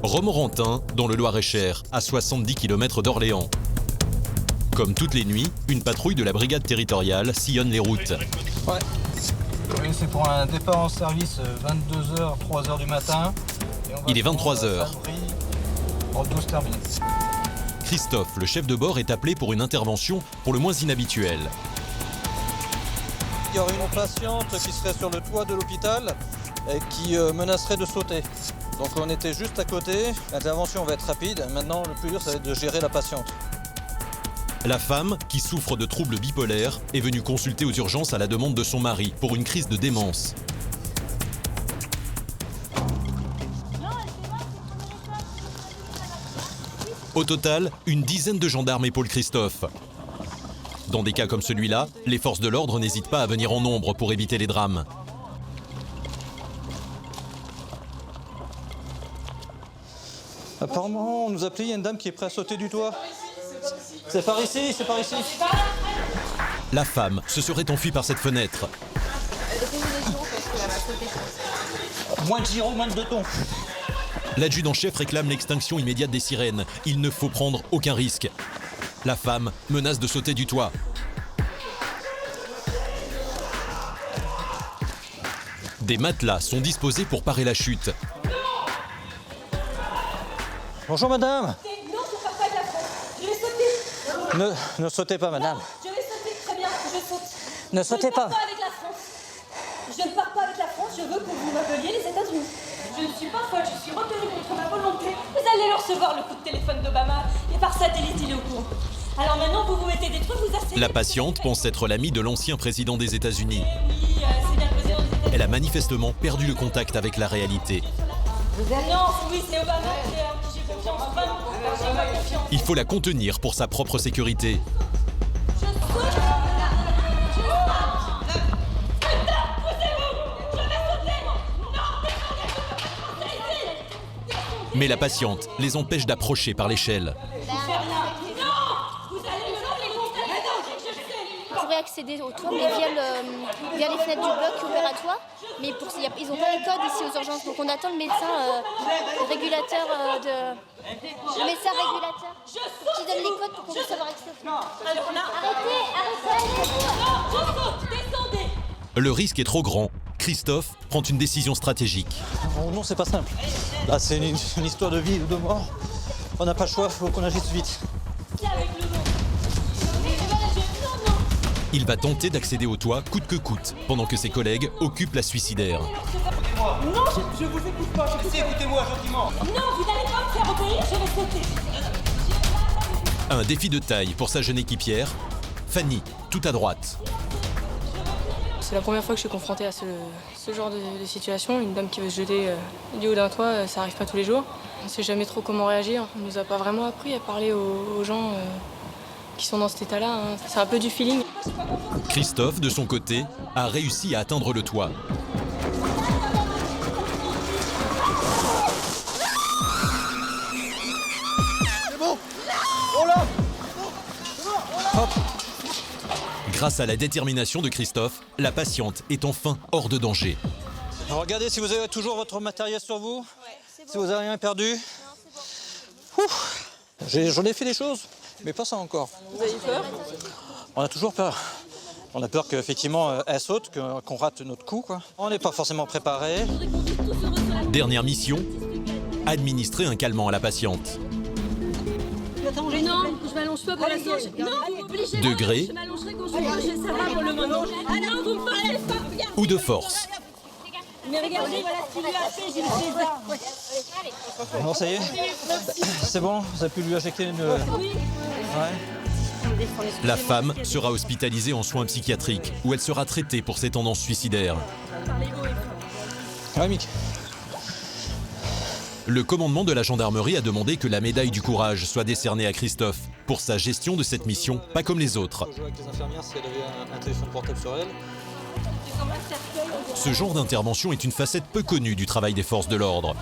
Romorantin, dans le Loir-et-Cher, à 70 km d'Orléans. Comme toutes les nuits, une patrouille de la brigade territoriale sillonne les routes. Ouais. Oui, c'est pour un départ en service 22h, 3h du matin. Il est 23h. Pour 12 terminé. Christophe, le chef de bord, est appelé pour une intervention pour le moins inhabituelle. Il y aurait une patiente qui serait sur le toit de l'hôpital et qui menacerait de sauter. Donc on était juste à côté. L'intervention va être rapide. Maintenant, le plus dur, ça va être de gérer la patiente. La femme, qui souffre de troubles bipolaires, est venue consulter aux urgences à la demande de son mari pour une crise de démence. Au total, une dizaine de gendarmes épaulent Christophe. Dans des cas comme celui-là, les forces de l'ordre n'hésitent pas à venir en nombre pour éviter les drames. Apparemment, on nous a appelé, il y a une dame qui est prête à sauter du toit. C'est par ici, c'est par ici. La femme se serait enfuie par cette fenêtre. Moins de gyro, moins de 2 tons. L'adjudant-chef réclame l'extinction immédiate des sirènes. Il ne faut prendre aucun risque. La femme menace de sauter du toit. Des matelas sont disposés pour parer la chute. Bonjour madame. Non, je pars pas de la France. Je vais sauter. Ne sautez pas madame. Non, je vais sauter, très bien, je saute. Ne sautez pas. Je ne pars pas avec la France. Je ne pars pas avec la France, je veux que vous m'appeliez les États-Unis. Je ne suis pas folle, je suis retenue contre ma volonté. Vous allez le recevoir, le coup de téléphone d'Obama, et par satellite, il est au courant. Alors maintenant, vous vous mettez des trucs, vous asseyez... La patiente pense être l'amie de l'ancien président des États-Unis. Oui, c'est bien le président des États-Unis. Elle a manifestement perdu le contact avec la réalité. Non, oui, c'est Obama en qui j'ai confiance, vraiment, j'ai pas confiance. Il faut la contenir pour sa propre sécurité. Je saute. Je saute. Putain, poussez-vous. Je vais sauter. Non, descendez, ici. Mais la patiente les empêche d'approcher par l'échelle. Je fais rien. Non, vous allez me donner les montagnes. Mais non, je sais. Vous pourrez accéder au toit, mais via les fenêtres du bloc opératoire. Mais ils n'ont pas les codes ici aux urgences, donc on attend le médecin régulateur le médecin régulateur qui donne les codes pour qu'on puisse avoir accès. Arrêtez, Non, je saute. Descendez. Le risque est trop grand. Christophe prend une décision stratégique. Oh non, c'est pas simple. Là, c'est une histoire de vie ou de mort. On n'a pas le choix, il faut qu'on agisse vite. C'est avec le nom. Non. Il va tenter d'accéder au toit coûte que coûte, pendant que ses collègues occupent la suicidaire. Non, je vous écoute pas. Écoutez-moi gentiment. Non, vous n'allez pas me faire obéir, je vais sauter. Un défi de taille pour sa jeune équipière, Fanny, tout à droite. C'est la première fois que je suis confrontée à ce genre de situation. Une dame qui veut se jeter du haut d'un toit, ça arrive pas tous les jours. On ne sait jamais trop comment réagir. On nous a pas vraiment appris à parler aux gens qui sont dans cet état-là. Hein. C'est un peu du feeling. Christophe, de son côté, a réussi à atteindre le toit. C'est bon. Oh là. Hop. Grâce à la détermination de Christophe, la patiente est enfin hors de danger. Alors, regardez si vous avez toujours votre matériel sur vous. Si vous n'avez rien perdu. J'en ai fait des choses, mais pas ça encore. Vous avez peur? On a toujours peur. On a peur qu'effectivement elle saute, qu'on rate notre coup, quoi. On n'est pas forcément préparé. Dernière mission, administrer un calmant à la patiente. Mais non, je m'allonge pas pour l'instant. Non, vous m'obligez. Degré Je m'allongerai quand je ça va pour le moment. Ah non, vous me parlez pas. Regarde. ou de force. Mais regardez, voilà ce qu'il lui a fait, Gilles César. Non, ça y est. C'est bon, vous avez pu lui injecter une... Oui. Ouais. La femme sera hospitalisée en soins psychiatriques où elle sera traitée pour ses tendances suicidaires. Ouais, Mick. Le commandement de la gendarmerie a demandé que la médaille du courage soit décernée à Christophe pour sa gestion de cette mission, pas comme les autres. Jouer avec les infirmières si elle avait un téléphone portable sur elle. Ce genre d'intervention est une facette peu connue du travail des forces de l'ordre.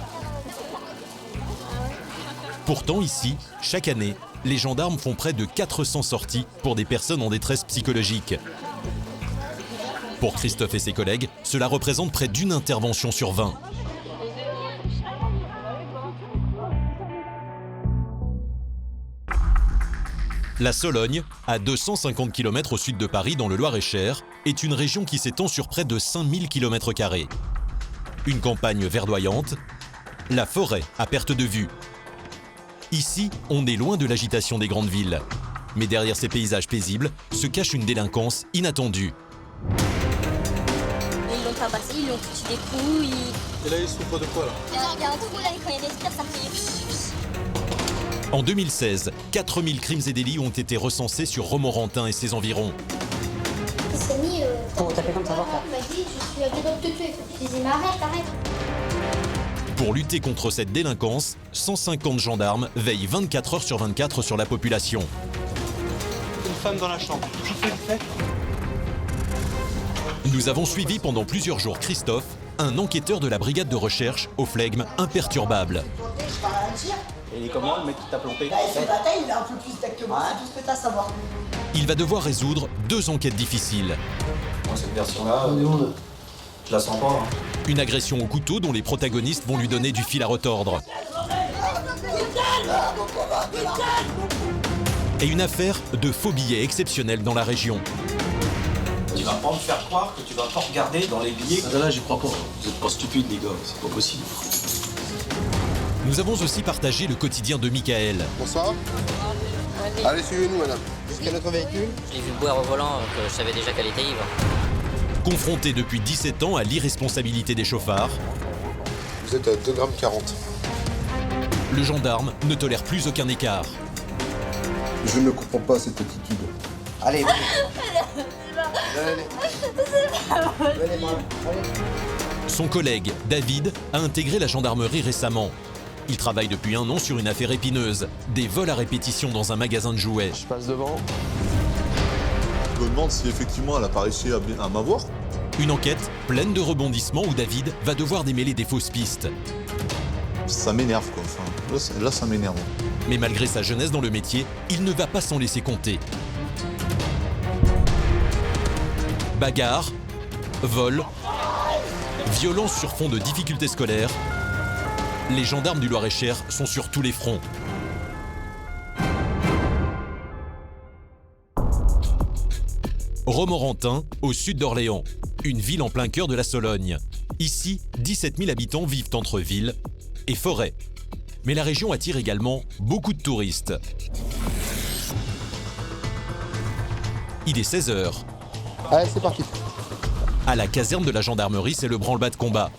Pourtant ici, chaque année, les gendarmes font près de 400 sorties pour des personnes en détresse psychologique. Pour Christophe et ses collègues, cela représente près d'une intervention sur 20. La Sologne, à 250 km au sud de Paris, dans le Loir-et-Cher, est une région qui s'étend sur près de 5000 km². Une campagne verdoyante, la forêt à perte de vue. Ici, on est loin de l'agitation des grandes villes. Mais derrière ces paysages paisibles se cache une délinquance inattendue. Ils l'ont tabassé, ils l'ont foutu des coups. Et là, il souffre de quoi là? Il y a un trou là, quand il respire, ça fait... En 2016, 4000 crimes et délits ont été recensés sur Romorantin et ses environs. Il s'est mis... Pour taper comme ça, pourquoi? Il m'a dit, je suis à deux doigts de te tuer. Je disais, mais arrête. Pour lutter contre cette délinquance, 150 gendarmes veillent 24 heures sur 24 sur la population. Une femme dans la chambre. Nous avons suivi pendant plusieurs jours Christophe, un enquêteur de la brigade de recherche au flegme imperturbable. Et il est comment, le mec qui t'a planté? Il fait la taille, il a un peu plus d'acte que moi, c'est tout ce que t'as à savoir. Il va devoir résoudre 2 enquêtes difficiles. Moi, cette version-là, je la sens pas. Hein. Une agression au couteau dont les protagonistes vont lui donner du fil à retordre. Et une affaire de faux billets exceptionnels dans la région. Tu vas pas me faire croire que tu vas pas regarder dans les billets. Ah là, j'y crois pas. Vous êtes pas stupides, les gars, c'est pas possible. Nous avons aussi partagé le quotidien de Michael. Bonsoir. Allez, suivez-nous, madame. Jusqu'à notre véhicule. J'ai vu boire au volant, donc je savais déjà qu'elle était ivre. Confronté depuis 17 ans à l'irresponsabilité des chauffards, Vous êtes à 2,40 g. le gendarme ne tolère plus aucun écart. Je ne comprends pas cette attitude. Allez, Son collègue, David, a intégré la gendarmerie récemment. Il travaille depuis 1 an sur une affaire épineuse, des vols à répétition dans un magasin de jouets. Je passe devant. Je me demande si effectivement elle n'a pas réussi à m'avoir. Une enquête pleine de rebondissements où David va devoir démêler des fausses pistes. Ça m'énerve quoi. Enfin, là ça m'énerve. Mais malgré sa jeunesse dans le métier, il ne va pas s'en laisser compter. Bagarre, vol, violence sur fond de difficultés scolaires, les gendarmes du Loir-et-Cher sont sur tous les fronts. Romorantin, au sud d'Orléans, une ville en plein cœur de la Sologne. Ici, 17 000 habitants vivent entre ville et forêt. Mais la région attire également beaucoup de touristes. Il est 16 h. Allez, c'est parti. À la caserne de la gendarmerie, c'est le branle-bas de combat.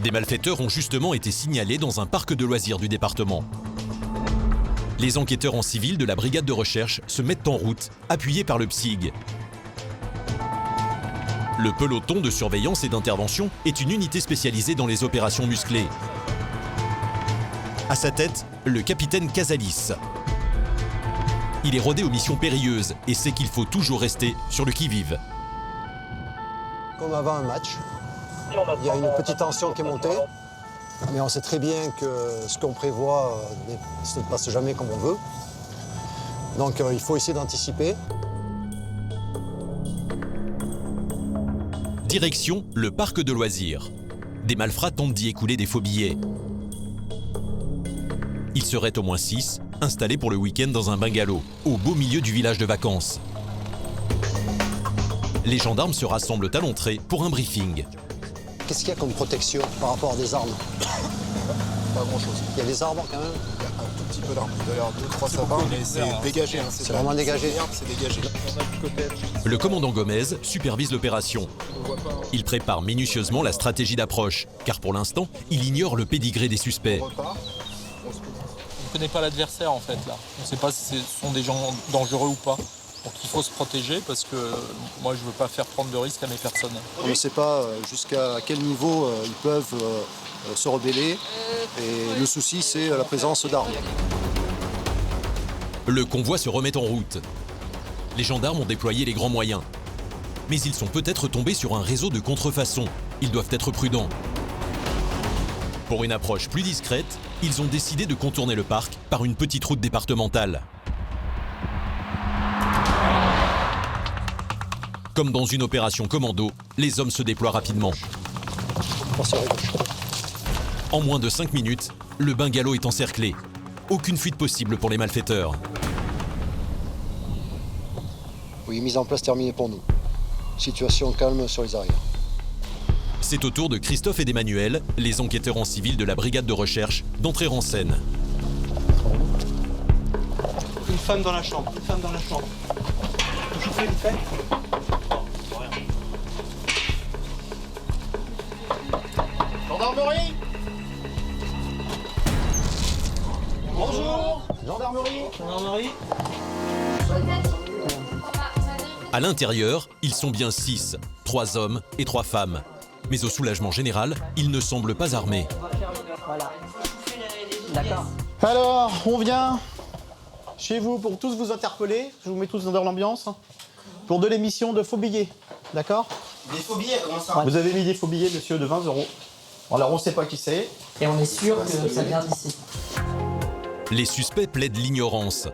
Des malfaiteurs ont justement été signalés dans un parc de loisirs du département. Les enquêteurs en civil de la brigade de recherche se mettent en route, appuyés par le PSIG. Le peloton de surveillance et d'intervention est une unité spécialisée dans les opérations musclées. À sa tête, le capitaine Casalis. Il est rodé aux missions périlleuses et sait qu'il faut toujours rester sur le qui-vive. Comme avant un match, il y a une petite tension qui est montée, mais on sait très bien que ce qu'on prévoit ne se passe jamais comme on veut. Donc il faut essayer d'anticiper. Direction le parc de loisirs. Des malfrats tentent d'y écouler des faux billets. Ils seraient au moins 6, installés pour le week-end dans un bungalow, au beau milieu du village de vacances. Les gendarmes se rassemblent à l'entrée pour un briefing. Qu'est-ce qu'il y a comme protection par rapport à des armes? Pas grand-chose. Il y a des arbres quand même? Il y a un tout petit peu d'armes. Il y a 2-3 sapins, mais c'est dégagé. Hein. C'est vraiment dégagé. C'est dégagé. Le commandant Gomez supervise l'opération. Il prépare minutieusement la stratégie d'approche, car pour l'instant, il ignore le pédigré des suspects. On ne connaît pas l'adversaire en fait là. On ne sait pas si ce sont des gens dangereux ou pas. Donc il faut se protéger parce que moi je ne veux pas faire prendre de risques à mes personnes. On ne sait pas jusqu'à quel niveau ils peuvent se rebeller. Et le souci, c'est la présence d'armes. Le convoi se remet en route. Les gendarmes ont déployé les grands moyens. Mais ils sont peut-être tombés sur un réseau de contrefaçon. Ils doivent être prudents. Pour une approche plus discrète, ils ont décidé de contourner le parc par une petite route départementale. Comme dans une opération commando, les hommes se déploient rapidement. En moins de 5 minutes, le bungalow est encerclé. Aucune fuite possible pour les malfaiteurs. Oui, mise en place terminée pour nous. Situation calme sur les arrières. C'est au tour de Christophe et d'Emmanuel, les enquêteurs en civil de la brigade de recherche, d'entrer en scène. Une femme dans la chambre, une femme dans la chambre. Vous chauffez vite fait ? Gendarmerie. Bonjour. Gendarmerie. Gendarmerie. À l'intérieur, ils sont bien 6, 3 hommes et 3 femmes. Mais au soulagement général, ils ne semblent pas armés. Voilà. D'accord. Alors, on vient chez vous pour tous vous interpeller. Je vous mets tous dans l'ambiance. Pour de l'émission de faux billets. D'accord ? Des faux billets, comment ça ? Vous avez mis des faux billets, monsieur, de 20 €. Alors, on ne sait pas qui c'est. Et on est sûr que ça vient d'ici. Les suspects plaident l'ignorance.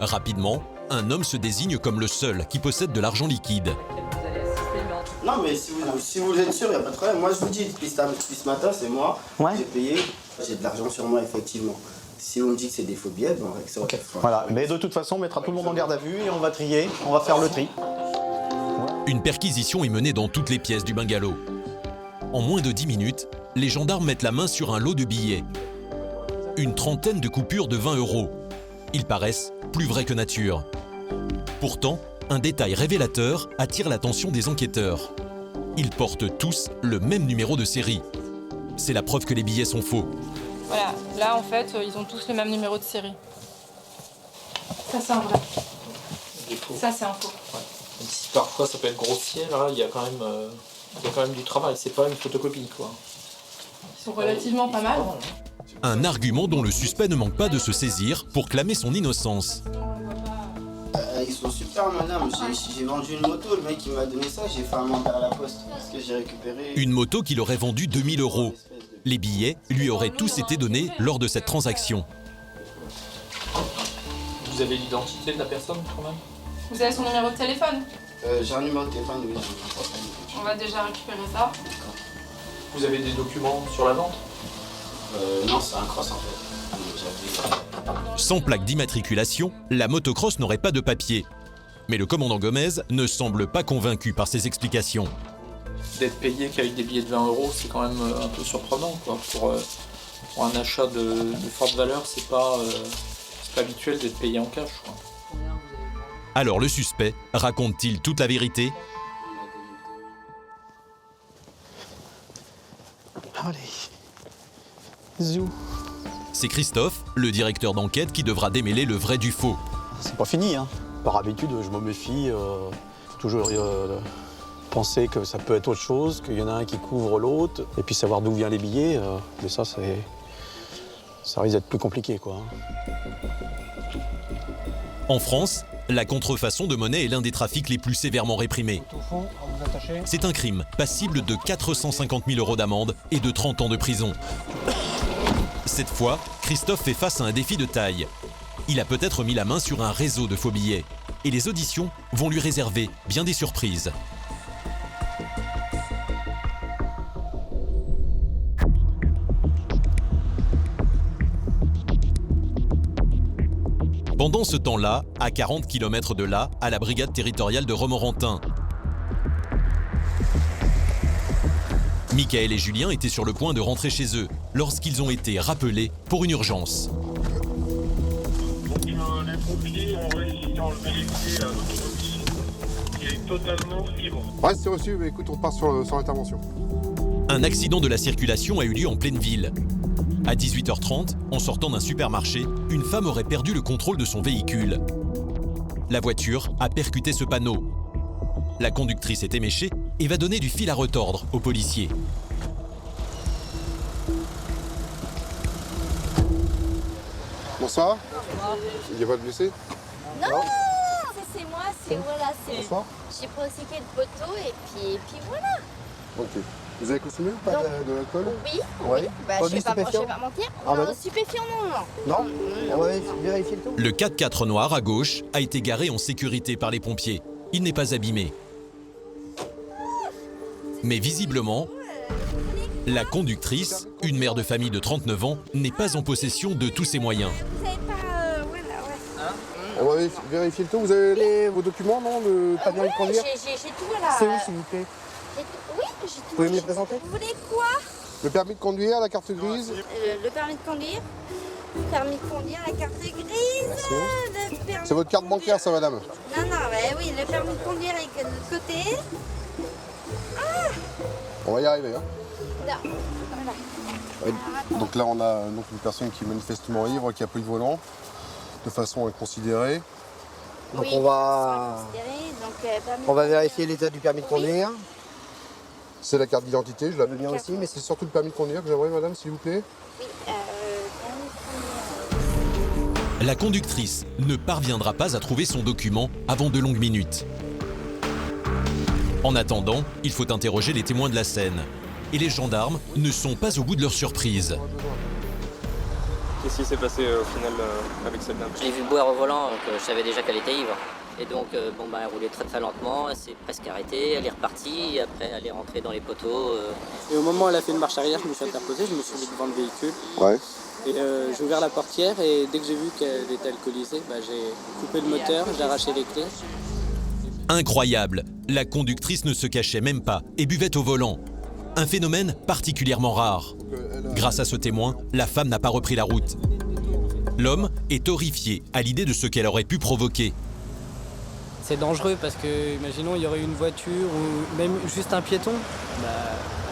Rapidement, un homme se désigne comme le seul qui possède de l'argent liquide. Non, mais si vous êtes sûr, il n'y a pas de problème. Moi, je vous dis, depuis ce matin, c'est moi. Ouais. J'ai payé. J'ai de l'argent sur moi, effectivement. Si on me dit que c'est des faux billets, bon, avec ça, Ok. Voilà, mais de toute façon, on mettra tout le monde en garde à vue et on va trier, on va faire le tri. Une perquisition est menée dans toutes les pièces du bungalow. En moins de 10 minutes, les gendarmes mettent la main sur un lot de billets. Une trentaine de coupures de 20 €. Ils paraissent plus vrais que nature. Pourtant, un détail révélateur attire l'attention des enquêteurs. Ils portent tous le même numéro de série. C'est la preuve que les billets sont faux. Voilà, là en fait, ils ont tous le même numéro de série. Ça c'est un vrai. Ça c'est un faux. Ouais. Même si parfois ça peut être grossier, là, il y a quand même du travail, c'est pas une photocopie, quoi. Ils sont relativement pas mal. Un argument dont le suspect ne manque pas de se saisir pour clamer son innocence. Ils sont super, madame. J'ai vendu une moto, le mec qui m'a donné ça, j'ai fait un mandat à la poste. Parce que j'ai récupéré... Une moto qu'il aurait vendue 2 000 €. Les billets lui auraient tous été donnés lors de cette transaction. Vous avez l'identité de la personne, quand même ? Vous avez son numéro de téléphone ? J'ai un numéro de téléphone, oui. On va déjà récupérer ça. Vous avez des documents sur la vente ? Non, c'est un cross en fait. Sans plaque d'immatriculation, la motocross n'aurait pas de papier. Mais le commandant Gomez ne semble pas convaincu par ses explications. D'être payé qu'avec des billets de 20 €, c'est quand même un peu surprenant, quoi. Pour un achat de forte valeur, c'est pas habituel d'être payé en cash, quoi. Alors le suspect raconte-t-il toute la vérité ? Allez. Zou. C'est Christophe, le directeur d'enquête, qui devra démêler le vrai du faux. C'est pas fini, hein. Par habitude, je me méfie. Toujours penser que ça peut être autre chose, qu'il y en a un qui couvre l'autre, et puis savoir d'où viennent les billets. Mais ça risque d'être plus compliqué, quoi. En France, la contrefaçon de monnaie est l'un des trafics les plus sévèrement réprimés. C'est un crime passible de 450 000 € d'amende et de 30 ans de prison. Cette fois, Christophe fait face à un défi de taille. Il a peut-être mis la main sur un réseau de faux billets. Et les auditions vont lui réserver bien des surprises. Pendant ce temps-là, à 40 km de là, à la brigade territoriale de Romorantin, Michael et Julien étaient sur le point de rentrer chez eux lorsqu'ils ont été rappelés pour une urgence. Donc les pompiers ont réussi à enlever les billets à notre fils. Il est totalement libre. Ouais, c'est reçu, mais écoute, on part sur l'intervention. Un accident de la circulation a eu lieu en pleine ville. À 18h30, en sortant d'un supermarché, une femme aurait perdu le contrôle de son véhicule. La voiture a percuté ce panneau. La conductrice est éméchée et va donner du fil à retordre aux policiers. Bonsoir. Il n'y a pas de blessé? Non, c'est moi, c'est voilà, c'est. Bonsoir. J'ai pris aussi quelques photos et puis voilà. Ok. Vous avez consommé ou pas de l'alcool? Oui, ouais. oui. Bah, je vais pas mentir. Ah bah non, stupéfiant, non. Non. On va vérifier le tout. Le 4x4 noir à gauche a été garé en sécurité par les pompiers. Il n'est pas abîmé. Mais visiblement, la conductrice, une mère de famille de 39 ans, n'est pas en possession de tous ses moyens. Vous savez pas, voilà, ouais. On va vérifier le tout. Vous avez vos documents, non? Le permis de conduire? J'ai tout là. C'est où, s'il vous plaît? Oui, j'ai tout. Vous pouvez me les présenter? Vous voulez quoi? Le permis de conduire, la carte grise. Le permis de conduire. Le permis de conduire, la carte grise. C'est votre carte bancaire, ça, madame? Non, ouais, oui, le permis de conduire est de l'autre côté. Ah! On va y arriver, hein. Non. Voilà. Donc là, on a donc une personne qui est manifestement ivre, qui a pris le volant de façon inconsidérée. Donc Oui, on va vérifier l'état du permis de conduire. C'est la carte d'identité, je la veux bien aussi, mais c'est surtout le permis de conduire que j'aimerais, madame, s'il vous plaît. La conductrice ne parviendra pas à trouver son document avant de longues minutes. En attendant, il faut interroger les témoins de la scène. Et les gendarmes ne sont pas au bout de leur surprise. Qu'est-ce qui s'est passé au final avec cette dame? Je l'ai vu boire au volant, donc je savais déjà qu'elle était ivre. Et donc, elle roulait très très lentement, elle s'est presque arrêtée, elle est repartie, et après elle est rentrée dans les poteaux. Et au moment où elle a fait une marche arrière, je me suis interposé, je me suis mis devant le véhicule. Ouais. Et j'ai ouvert la portière et dès que j'ai vu qu'elle était alcoolisée, j'ai coupé le moteur, j'ai arraché les clés. Incroyable, la conductrice ne se cachait même pas et buvait au volant. Un phénomène particulièrement rare. Grâce à ce témoin, la femme n'a pas repris la route. L'homme est horrifié à l'idée de ce qu'elle aurait pu provoquer. C'est dangereux parce que, imaginons, il y aurait une voiture ou même juste un piéton.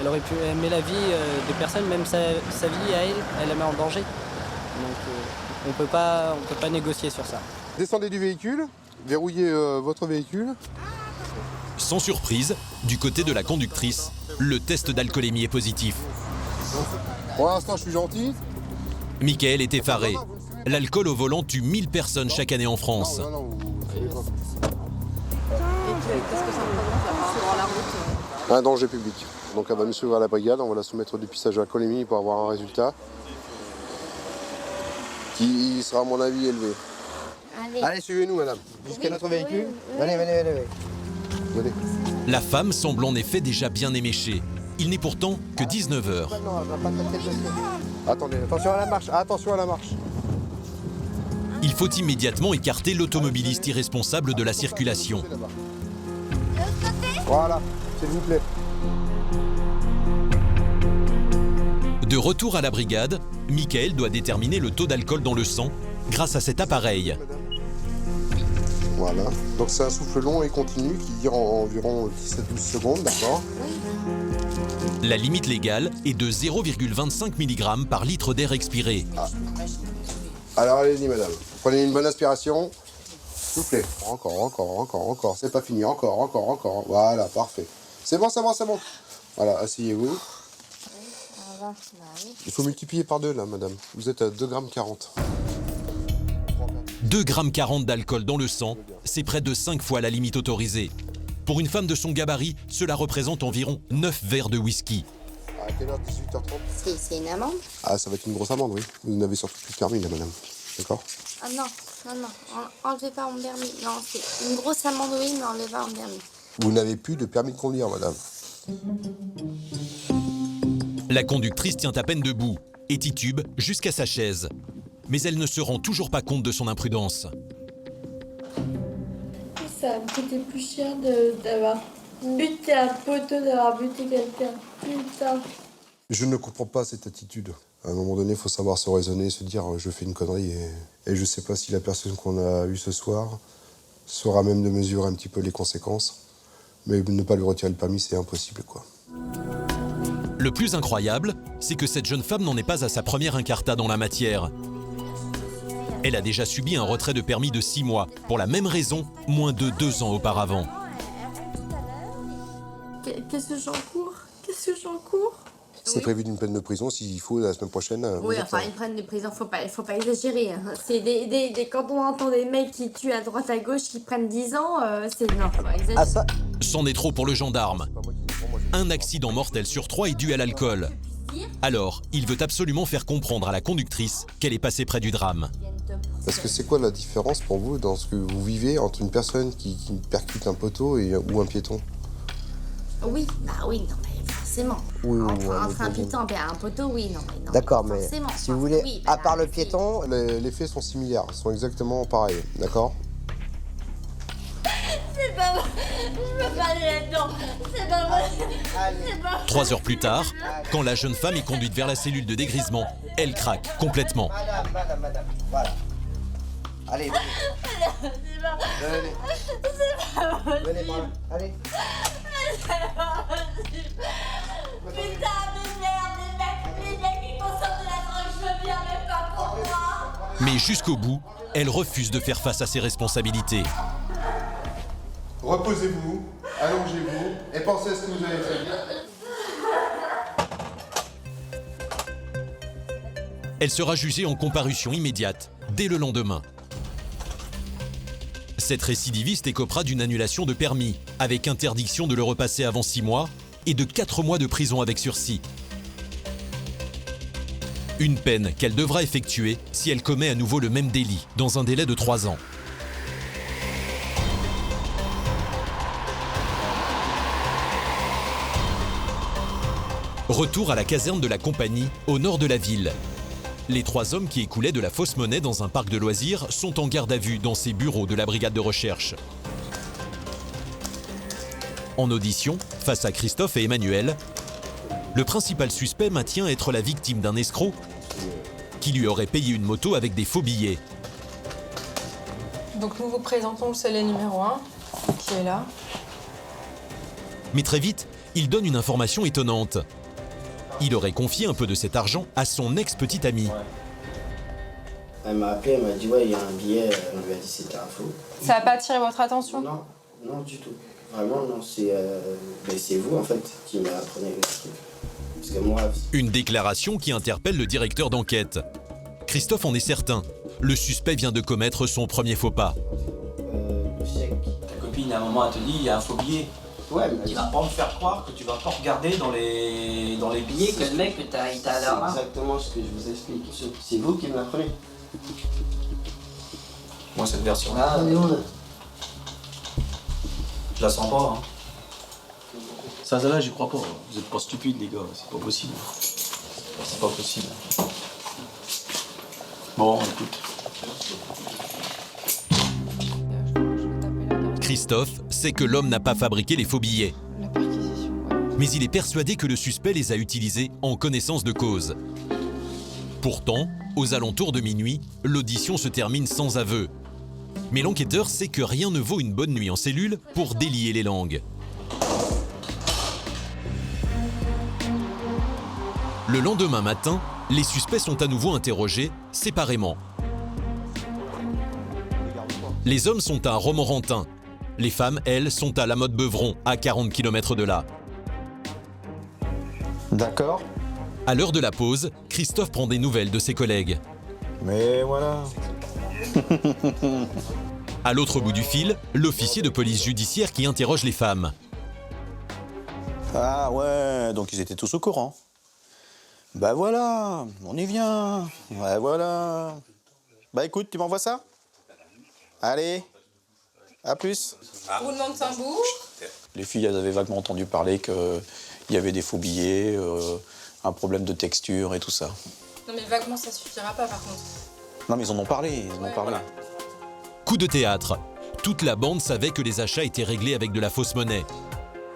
Elle aurait pu aimer la vie des personnes, même sa vie à elle, elle la met en danger. Donc on peut pas négocier sur ça. Descendez du véhicule, verrouillez votre véhicule. Sans surprise, du côté de la conductrice, le test d'alcoolémie est positif. Pour l'instant, je suis gentil. Michael est effaré. L'alcool au volant tue 1000 personnes chaque année en France. Qu'est-ce que ça représente par rapport à la route? Un danger public. Donc elle va nous suivre à la brigade, on va la soumettre au dépistage de l'alcoolémie pour avoir un résultat qui sera à mon avis élevé. Allez, suivez-nous, madame. Jusqu'à notre véhicule. Venez. La femme semble en effet déjà bien éméchée. Il n'est pourtant que 19h. Non, elle va pas traiter le dossier. Attendez, attention à la marche. Il faut immédiatement écarter l'automobiliste irresponsable de la circulation. Voilà, s'il vous plaît. De retour à la brigade, Michael doit déterminer le taux d'alcool dans le sang grâce à cet appareil. Voilà, donc c'est un souffle long et continu qui dure environ 17-12 secondes, d'accord? La limite légale est de 0,25 mg par litre d'air expiré. Alors allez-y, madame. Prenez une bonne aspiration. S'il vous plaît. Encore. C'est pas fini. Encore. Voilà, parfait. C'est bon. Voilà, asseyez-vous. Il faut multiplier par 2, là, madame. Vous êtes à 2,40 g. 2,40 g d'alcool dans le sang, c'est près de 5 fois la limite autorisée. Pour une femme de son gabarit, cela représente environ 9 verres de whisky. À quelle heure? 18h30? C'est une amende? Ah, ça va être une grosse amende, oui. Vous n'avez surtout plus de permis, là, madame. D'accord? Ah non. Enlevez pas mon permis. Non, c'est une grosse amende, oui, mais enlevez pas mon permis. Vous n'avez plus de permis de conduire, madame. La conductrice tient à peine debout et titube jusqu'à sa chaise. Mais elle ne se rend toujours pas compte de son imprudence. Ça me coûtait plus cher d'avoir buté un poteau, d'avoir buté quelqu'un. Putain. Je ne comprends pas cette attitude. À un moment donné, il faut savoir se raisonner, se dire je fais une connerie et je ne sais pas si la personne qu'on a eue ce soir saura même de mesurer un petit peu les conséquences. Mais ne pas lui retirer le permis, c'est impossible, quoi. Le plus incroyable, c'est que cette jeune femme n'en est pas à sa première incartade dans la matière. Elle a déjà subi un retrait de permis de 6 mois, pour la même raison, moins de 2 ans auparavant. Qu'est-ce que j'encours? C'est prévu d'une peine de prison s'il faut la semaine prochaine. Oui, enfin, une peine de prison, faut pas exagérer. Hein. C'est quand on entend des mecs qui tuent à droite à gauche, qui prennent 10 ans, non, faut pas exagérer. C'en est trop pour le gendarme. Un accident mortel sur 3 est dû à l'alcool. Alors, il veut absolument faire comprendre à la conductrice qu'elle est passée près du drame. Parce que c'est quoi la différence pour vous dans ce que vous vivez entre une personne qui percute un poteau ou un piéton? Oui, non, mais forcément. Oui, entre un piéton et un poteau, oui, non. D'accord, mais forcément, si vous voulez, oui, à part le piéton... Les faits sont similaires, sont exactement pareils, d'accord? Non, c'est pas vrai. C'est pas vrai. 3 heures plus tard, quand la jeune femme est conduite vers la cellule de dégrisement, elle craque complètement. Madame, voilà. Allez, venez. C'est pas Venez. C'est pas possible. Venez par là. Allez. C'est pas possible. Putain de merde, les mecs qui consomment de la drogue, je veux bien, mais pas pour moi. Mais jusqu'au bout, elle refuse de faire face à ses responsabilités. Reposez-vous, allongez-vous et pensez à ce que vous avez fait. Elle sera jugée en comparution immédiate, dès le lendemain. Cette récidiviste écopera d'une annulation de permis, avec interdiction de le repasser avant 6 mois, et de 4 mois de prison avec sursis. Une peine qu'elle devra effectuer si elle commet à nouveau le même délit, dans un délai de 3 ans. Retour à la caserne de la compagnie, au nord de la ville. Les 3 hommes qui écoulaient de la fausse monnaie dans un parc de loisirs sont en garde à vue dans ces bureaux de la brigade de recherche. En audition, face à Christophe et Emmanuel, le principal suspect maintient être la victime d'un escroc qui lui aurait payé une moto avec des faux billets. Donc nous vous présentons le scellé numéro 1, qui est là. Mais très vite, il donne une information étonnante. Il aurait confié un peu de cet argent à son ex-petite amie. Elle m'a appelé, elle m'a dit ouais, il y a un billet, on lui a dit c'était un faux. Ça n'a pas attiré votre attention? Non, non du tout. Vraiment non, c'est vous en fait qui m'apprenez le truc. Parce que moi... Une déclaration qui interpelle le directeur d'enquête. Christophe en est certain. Le suspect vient de commettre son premier faux pas. Le chèque. Ta copine à un moment elle te dit il y a un faux billet. Ouais, mais tu vas pas me faire croire que tu vas pas regarder dans les billets que le mec il t'a c'est exactement ce que je vous explique. C'est vous qui m'apprenez. Moi cette version là, je la sens pas. Hein. Ça là j'y crois pas. Vous êtes pas stupides les gars, c'est pas possible. C'est pas possible. Bon écoute. Christophe sait que l'homme n'a pas fabriqué les faux billets. Mais il est persuadé que le suspect les a utilisés en connaissance de cause. Pourtant, aux alentours de minuit, l'audition se termine sans aveu. Mais l'enquêteur sait que rien ne vaut une bonne nuit en cellule pour délier les langues. Le lendemain matin, les suspects sont à nouveau interrogés séparément. Les hommes sont à Romorantin. Les femmes, elles, sont à La Motte-Beuvron, à 40 km de là. D'accord. À l'heure de la pause, Christophe prend des nouvelles de ses collègues. Mais voilà. À l'autre bout du fil, l'officier de police judiciaire qui interroge les femmes. Ah ouais, donc ils étaient tous au courant. Bah voilà, on y vient. Ouais voilà. Bah écoute, tu m'envoies ça? Allez, à plus. Roulement de tambour. Les filles, elles avaient vaguement entendu parler qu'il y avait des faux billets, un problème de texture et tout ça. Non mais vaguement ça suffira pas par contre. Non mais ils en ont parlé, Voilà. Coup de théâtre. Toute la bande savait que les achats étaient réglés avec de la fausse monnaie.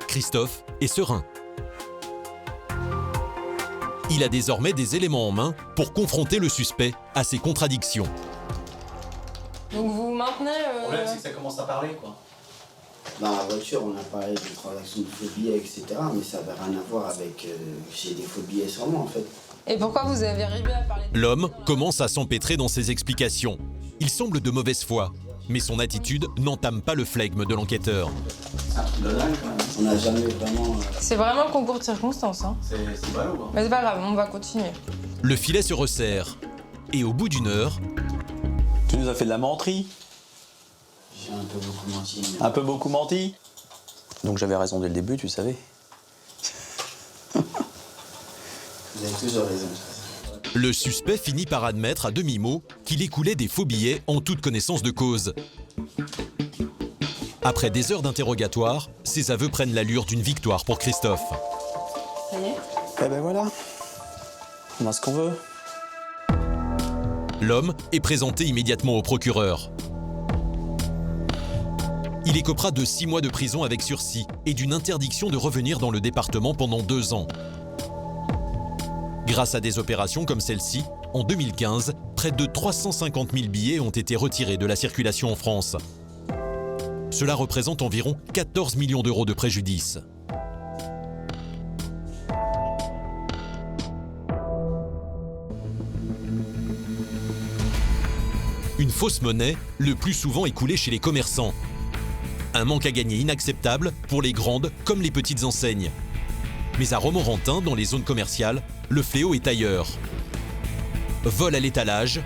Christophe est serein. Il a désormais des éléments en main pour confronter le suspect à ses contradictions. Donc vous maintenez... Le problème c'est que ça commence à parler quoi. Dans la voiture, on a parlé de transactions de faux billets, etc. Mais ça n'avait rien à voir avec... j'ai des faux billets sur moi en fait. Et pourquoi vous avez arrivé à parler de... L'homme commence à s'empêtrer dans ses explications. Il semble de mauvaise foi, mais son attitude n'entame pas le flegme de l'enquêteur. On n'a jamais vraiment... C'est vraiment le concours de circonstances. Hein. C'est ballot. Hein. Mais c'est pas grave, on va continuer. Le filet se resserre. Et au bout d'une heure... Tu nous as fait de la menterie. J'ai un peu beaucoup menti. Un peu beaucoup menti. Donc j'avais raison dès le début, tu savais. Vous avez toujours raison. Le suspect finit par admettre à demi-mot qu'il écoulait des faux billets en toute connaissance de cause. Après des heures d'interrogatoire, ses aveux prennent l'allure d'une victoire pour Christophe. Ça y est? Eh ben voilà. On a ce qu'on veut. L'homme est présenté immédiatement au procureur. Il écopera de 6 mois de prison avec sursis et d'une interdiction de revenir dans le département pendant 2 ans. Grâce à des opérations comme celle-ci, en 2015, près de 350 000 billets ont été retirés de la circulation en France. Cela représente environ 14 millions d'euros de préjudice. Une fausse monnaie, le plus souvent écoulée chez les commerçants. Un manque à gagner inacceptable pour les grandes comme les petites enseignes. Mais à Romorantin, dans les zones commerciales, le fléau est ailleurs. Vol à l'étalage,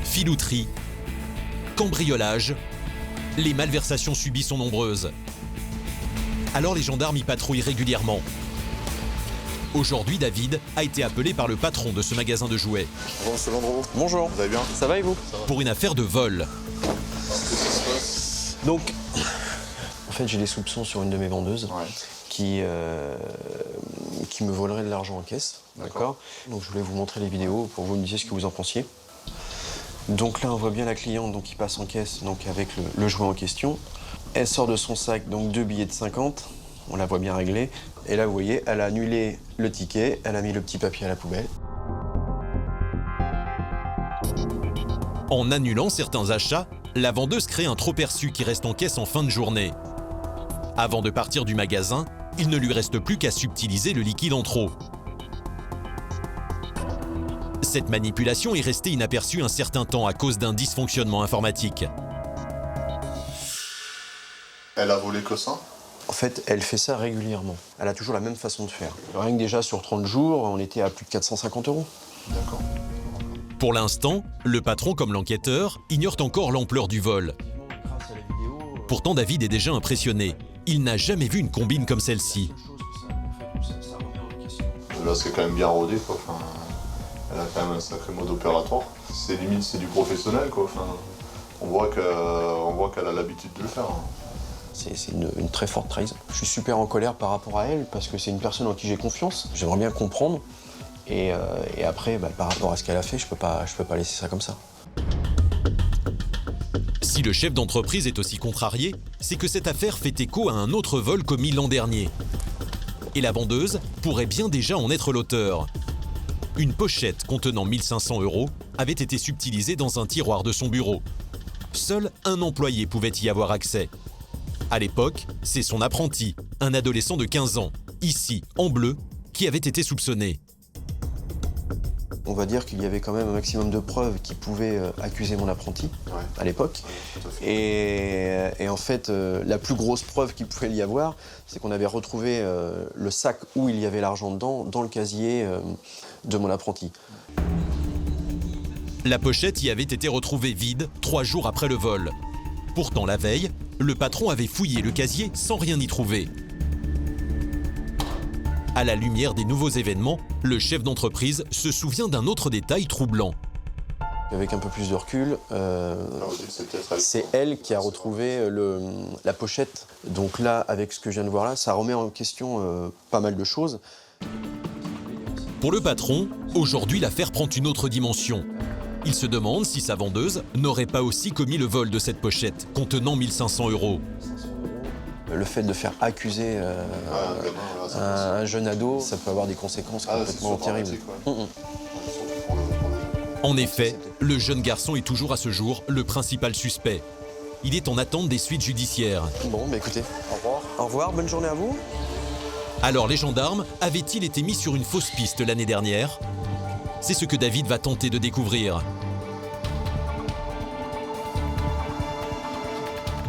filouterie, cambriolage, les malversations subies sont nombreuses. Alors les gendarmes y patrouillent régulièrement. Aujourd'hui, David a été appelé par le patron de ce magasin de jouets. Bonjour, c'est Landreau. Bonjour. Vous allez bien? Ça va et vous? Pour une affaire de vol. Donc, en fait, j'ai des soupçons sur une de mes vendeuses qui me volerait de l'argent en caisse. D'accord. Donc, je voulais vous montrer les vidéos pour que vous me disiez ce que vous en pensiez. Donc là, on voit bien la cliente donc, qui passe en caisse donc, avec le jouet en question. Elle sort de son sac donc 2 billets de 50. On la voit bien réglée. Et là, vous voyez, elle a annulé le ticket, elle a mis le petit papier à la poubelle. En annulant certains achats, la vendeuse crée un trop-perçu qui reste en caisse en fin de journée. Avant de partir du magasin, il ne lui reste plus qu'à subtiliser le liquide en trop. Cette manipulation est restée inaperçue un certain temps à cause d'un dysfonctionnement informatique. Elle a volé que ça? En fait, elle fait ça régulièrement. Elle a toujours la même façon de faire. Rien que déjà sur 30 jours, on était à plus de 450 €. D'accord. Pour l'instant, le patron comme l'enquêteur ignorent encore l'ampleur du vol. Pourtant, David est déjà impressionné. Il n'a jamais vu une combine comme celle-ci. Là, c'est quand même bien rodé, quoi. Enfin, elle a quand même un sacré mode opératoire. C'est limite, c'est du professionnel, quoi. Enfin, on voit qu'elle a l'habitude de le faire. C'est une très forte trahison. Je suis super en colère par rapport à elle parce que c'est une personne en qui j'ai confiance. J'aimerais bien comprendre. Et après, par rapport à ce qu'elle a fait, je peux pas laisser ça comme ça. Si le chef d'entreprise est aussi contrarié, c'est que cette affaire fait écho à un autre vol commis l'an dernier. Et la vendeuse pourrait bien déjà en être l'auteur. Une pochette contenant 1 500 € avait été subtilisée dans un tiroir de son bureau. Seul un employé pouvait y avoir accès. À l'époque, c'est son apprenti, un adolescent de 15 ans, ici, en bleu, qui avait été soupçonné. On va dire qu'il y avait quand même un maximum de preuves qui pouvaient accuser mon apprenti à l'époque. Et en fait, la plus grosse preuve qu'il pouvait y avoir, c'est qu'on avait retrouvé le sac où il y avait l'argent dedans, dans le casier de mon apprenti. La pochette y avait été retrouvée vide 3 jours après le vol. Pourtant, la veille, le patron avait fouillé le casier sans rien y trouver. À la lumière des nouveaux événements, le chef d'entreprise se souvient d'un autre détail troublant. Avec un peu plus de recul, c'est elle qui a retrouvé la pochette. Donc là, avec ce que je viens de voir là, ça remet en question pas mal de choses. Pour le patron, aujourd'hui l'affaire prend une autre dimension. Il se demande si sa vendeuse n'aurait pas aussi commis le vol de cette pochette contenant 1 500 €. Le fait de faire accuser un jeune ado, ça peut avoir des conséquences complètement terribles. En effet, le jeune garçon est toujours à ce jour le principal suspect. Il est en attente des suites judiciaires. Bon, écoutez, au revoir. Au revoir, bonne journée à vous. Alors les gendarmes avaient-ils été mis sur une fausse piste l'année dernière? C'est ce que David va tenter de découvrir.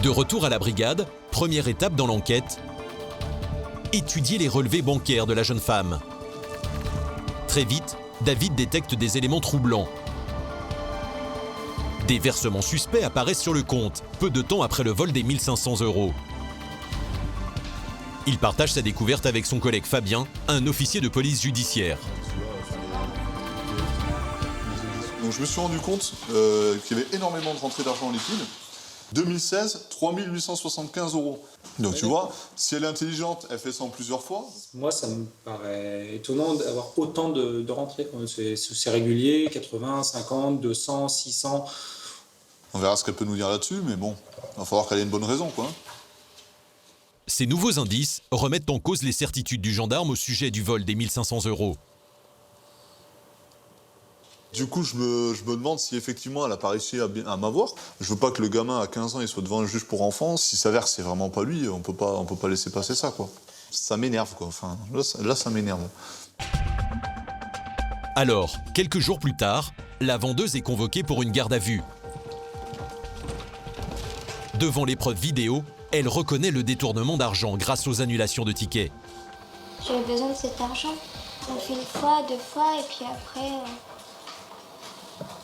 De retour à la brigade, première étape dans l'enquête, étudier les relevés bancaires de la jeune femme. Très vite, David détecte des éléments troublants. Des versements suspects apparaissent sur le compte, peu de temps après le vol des 1 500 €. Il partage sa découverte avec son collègue Fabien, un officier de police judiciaire. Donc je me suis rendu compte qu'il y avait énormément de rentrées d'argent en liquide. 2016, 3 875 €. Donc tu vois, si elle est intelligente, elle fait ça en plusieurs fois. Moi, ça me paraît étonnant d'avoir autant de rentrées. C'est régulier, 80, 50, 200, 600. On verra ce qu'elle peut nous dire là-dessus, mais bon, il va falloir qu'elle ait une bonne raison, quoi. Ces nouveaux indices remettent en cause les certitudes du gendarme au sujet du vol des 1 500 €. Du coup, je me demande si effectivement elle n'a pas réussi à m'avoir. Je veux pas que le gamin à 15 ans il soit devant un juge pour enfants. S'il s'avère que c'est vraiment pas lui, on peut pas laisser passer ça, quoi. Ça m'énerve, quoi. Enfin, là, ça m'énerve. Alors, quelques jours plus tard, la vendeuse est convoquée pour une garde à vue. Devant l'épreuve vidéo, elle reconnaît le détournement d'argent grâce aux annulations de tickets. J'avais besoin de cet argent. On fait 1 fois, 2 fois, et puis après,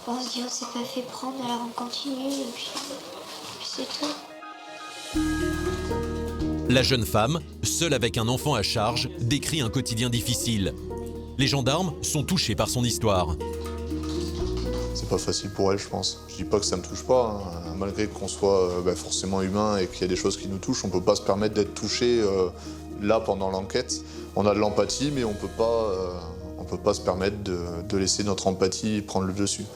on se dit on s'est pas fait prendre, alors on continue, et puis c'est tout. La jeune femme, seule avec un enfant à charge, décrit un quotidien difficile. Les gendarmes sont touchés par son histoire. C'est pas facile pour elle, je pense. Je dis pas que ça me touche pas, hein. Malgré qu'on soit forcément humain et qu'il y a des choses qui nous touchent, on peut pas se permettre d'être touché là pendant l'enquête. On a de l'empathie, mais on peut pas se permettre de laisser notre empathie prendre le dessus.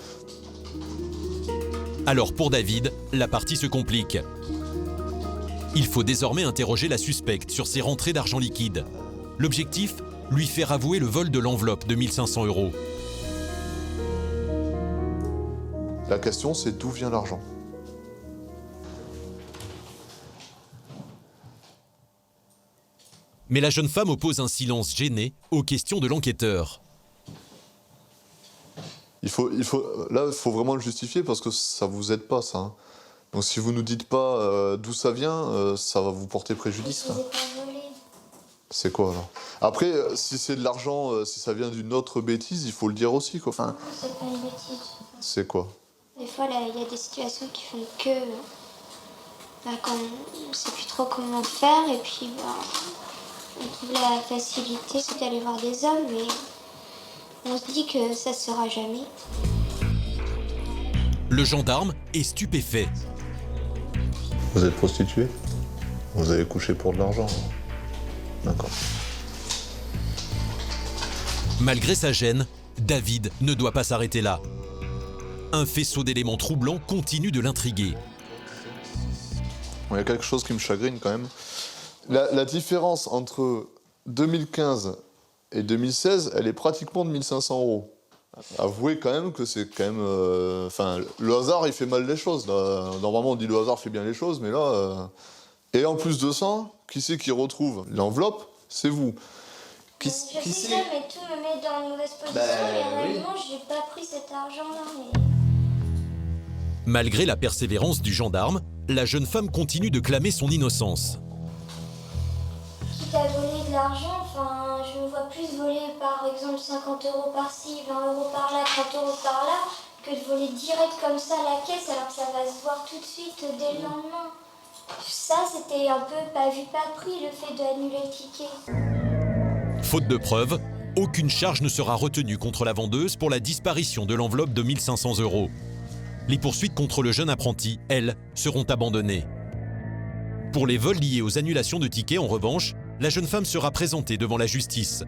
Alors pour David, la partie se complique. Il faut désormais interroger la suspecte sur ses rentrées d'argent liquide. L'objectif, lui faire avouer le vol de l'enveloppe de 1 500 €. La question, c'est d'où vient l'argent? Mais la jeune femme oppose un silence gêné aux questions de l'enquêteur. Là, il faut vraiment le justifier parce que ça vous aide pas, ça. Hein. Donc si vous nous dites pas d'où ça vient, ça va vous porter préjudice. Là. C'est quoi alors? Après, si c'est de l'argent, si ça vient d'une autre bêtise, il faut le dire aussi, quoi. Enfin, C'est pas une bêtise. C'est quoi? Des fois, il y a des situations qui font que quand on sait plus trop comment faire, et puis on trouve la facilité c'est d'aller voir des hommes, mais on se dit que ça se sera jamais. Le gendarme est stupéfait. Vous êtes prostituée? Vous avez couché pour de l'argent? D'accord. Malgré sa gêne, David ne doit pas s'arrêter là. Un faisceau d'éléments troublants continue de l'intriguer. Il y a quelque chose qui me chagrine quand même. La différence entre 2015 et 2016, elle est pratiquement de 1 500 €. Avouez quand même que c'est quand même... le hasard, il fait mal les choses. Là. Normalement, on dit le hasard fait bien les choses, mais là... Et en plus de ça, qui c'est qui retrouve l'enveloppe? C'est vous. Je sais ça, mais tout me met dans une mauvaise position, et réellement, j'ai pas pris cet argent-là. Mais... Malgré la persévérance du gendarme, la jeune femme continue de clamer son innocence. Quitte à voler de l'argent, je me vois plus voler par exemple 50 € par-ci, 20 € par-là, 30 € par-là, que de voler direct comme ça à la caisse, alors que ça va se voir tout de suite dès le lendemain. Ça, c'était un peu pas vu, pas pris, le fait d'annuler le ticket. Faute de preuves, aucune charge ne sera retenue contre la vendeuse pour la disparition de l'enveloppe de 1 500 €. Les poursuites contre le jeune apprenti, elles, seront abandonnées. Pour les vols liés aux annulations de tickets, en revanche, la jeune femme sera présentée devant la justice.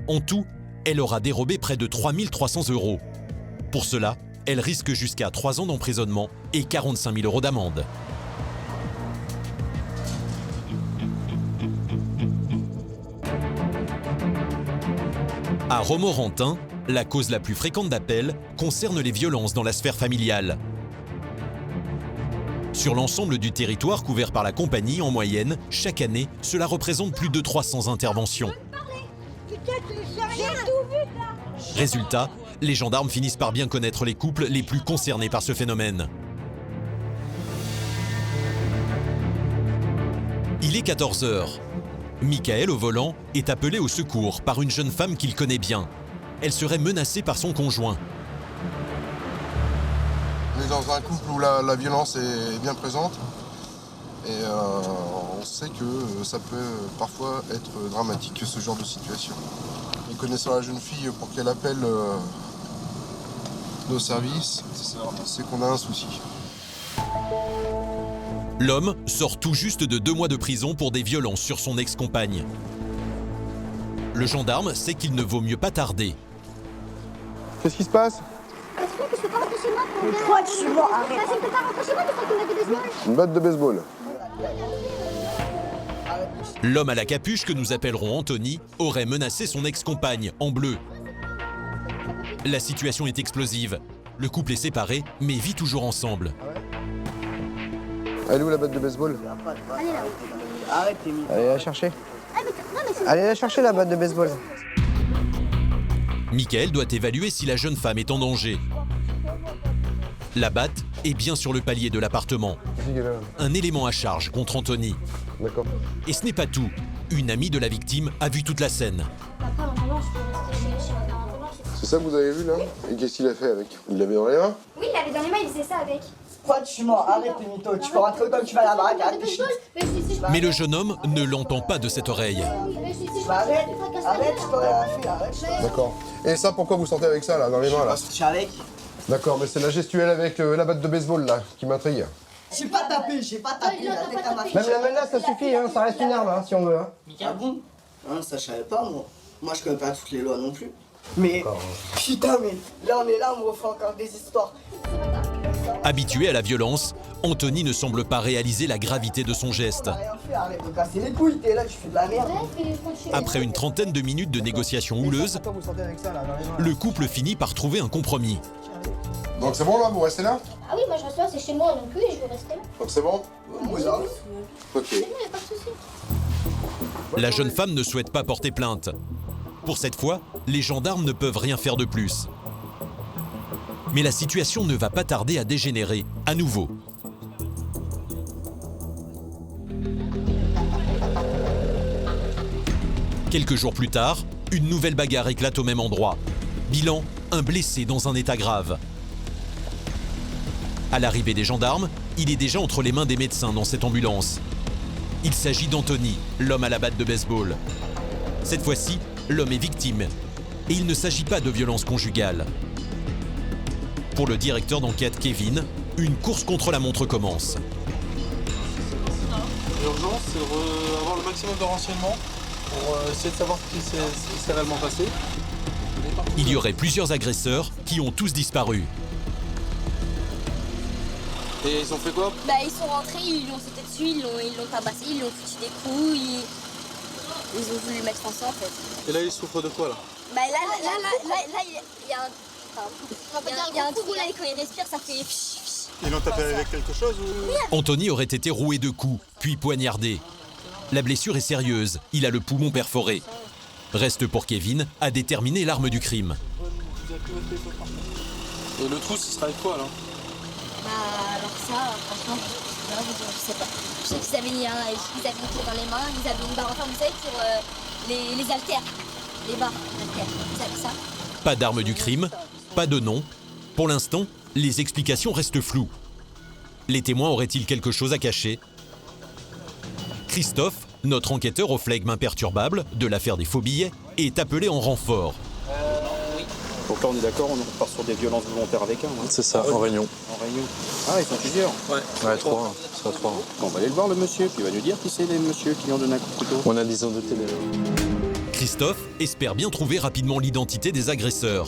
En tout, elle aura dérobé près de 3 300 €. Pour cela, elle risque jusqu'à 3 ans d'emprisonnement et 45 000 € d'amende. À Romorantin, la cause la plus fréquente d'appel concerne les violences dans la sphère familiale. Sur l'ensemble du territoire couvert par la compagnie, en moyenne, chaque année, cela représente plus de 300 interventions. Résultat, les gendarmes finissent par bien connaître les couples les plus concernés par ce phénomène. Il est 14 h. Michael, au volant, est appelé au secours par une jeune femme qu'il connaît bien. Elle serait menacée par son conjoint. On est dans un couple où la violence est bien présente. Et on sait que ça peut parfois être dramatique, ce genre de situation. Et connaissant la jeune fille pour qu'elle appelle nos services, c'est qu'on a un souci. L'homme sort tout juste de 2 mois de prison pour des violences sur son ex-compagne. Le gendarme sait qu'il ne vaut mieux pas tarder. Qu'est-ce qui se passe? que je peux pas rentrer chez moi pour faire... Quoi, tu mens? Arrête. Parce que je peux pas rentrer chez moi parce que batte de baseball. Une batte de baseball. L'homme à la capuche, que nous appellerons Anthony, aurait menacé son ex-compagne, en bleu. La situation est explosive. Le couple est séparé, mais vit toujours ensemble. Elle est où la batte de baseball? Allez là. Arrête, Émile. Allez la chercher. Ah, mais non, mais c'est... Allez la chercher la batte de baseball. Michael doit évaluer si la jeune femme est en danger. La batte est bien sur le palier de l'appartement. Un élément à charge contre Anthony. D'accord. Et ce n'est pas tout. Une amie de la victime a vu toute la scène. Papa, en allant, je peux rester chez ma mère en allant. C'est ça que vous avez vu là? Et qu'est-ce qu'il a fait avec? Il l'avait dans les mains? Oui, il l'avait dans les mains, il faisait ça avec. Quoi, tu mens? Arrête, Benito. Tu peux rentrer comme tu vas à la baraque. Arrête, tu Mais le jeune homme ne l'entend pas de cette oreille. arrête, je t'aurais rien fait, arrête. D'accord. Et ça, pourquoi vous sortez avec ça là, dans les mains là? Je suis avec. D'accord, mais c'est la gestuelle avec la batte de baseball là qui m'intrigue. J'ai pas tapé, la tête à ma fille. Même la menace, ça suffit, hein, ça reste une arme, hein, si on veut. Hein. Ah bon? Hein, ça je savais pas, moi. Moi, je connais pas toutes les lois non plus. Mais, putain, mais là, on est là, on me refait encore des histoires. Habitué à la violence, Anthony ne semble pas réaliser la gravité de son geste. Arrête de casser les couilles, t'es là, tu fais de la merde. Après une trentaine de minutes de négociations houleuses, le couple finit par trouver un compromis. Donc c'est bon là, vous restez là? Ah oui, moi je reste là, c'est chez moi non plus et je veux rester là. Donc c'est bon? Moi, là. Ok. C'est bon, y a pas de souci. La jeune femme ne souhaite pas porter plainte. Pour cette fois, les gendarmes ne peuvent rien faire de plus. Mais la situation ne va pas tarder à dégénérer, à nouveau. Quelques jours plus tard, une nouvelle bagarre éclate au même endroit. Bilan, un blessé dans un état grave. À l'arrivée des gendarmes, il est déjà entre les mains des médecins dans cette ambulance. Il s'agit d'Anthony, l'homme à la batte de baseball. Cette fois-ci, l'homme est victime. Et il ne s'agit pas de violence conjugale. Pour le directeur d'enquête Kevin, une course contre la montre commence. L'urgence, c'est avoir le maximum de renseignements pour essayer de savoir ce qui s'est réellement passé. Il y aurait plusieurs agresseurs qui ont tous disparu. Et ils ont fait quoi? Bah ils sont rentrés, ils lui ont sauté dessus, ils l'ont tabassé, ils lui ont foutu des coups, ils ont voulu le mettre en sang en fait. Et là, ils souffrent de quoi là? Bah là, il y a un... Il y a un trou là et quand il respire, ça fait... Ils l'ont tapé avec quelque chose ou... Anthony aurait été roué de coups, puis poignardé. La blessure est sérieuse, il a le poumon perforé. Reste pour Kevin à déterminer l'arme du crime. Et le trou, ce sera avec quoi là? Bah alors ça, franchement, je sais pas. Je sais qu'ils avaient mis une clé dans les mains, ils avaient une barre, enfin vous savez, pour les haltères. Les barres haltères, vous savez ça? Pas d'arme du crime, pas de nom. Pour l'instant, les explications restent floues. Les témoins auraient-ils quelque chose à cacher? Christophe, notre enquêteur au flegme imperturbable de l'affaire des faux billets, est appelé en renfort. Donc là on est d'accord, on part sur des violences volontaires avec un. Hein. C'est ça, en réunion. En réunion. Ah, ils sont plusieurs? Ouais, trois. Ce sera trois. On va aller le voir le monsieur, puis il va nous dire qui c'est les monsieur qui lui ont donné un coup de couteau. On a des de télé. Christophe espère bien trouver rapidement l'identité des agresseurs.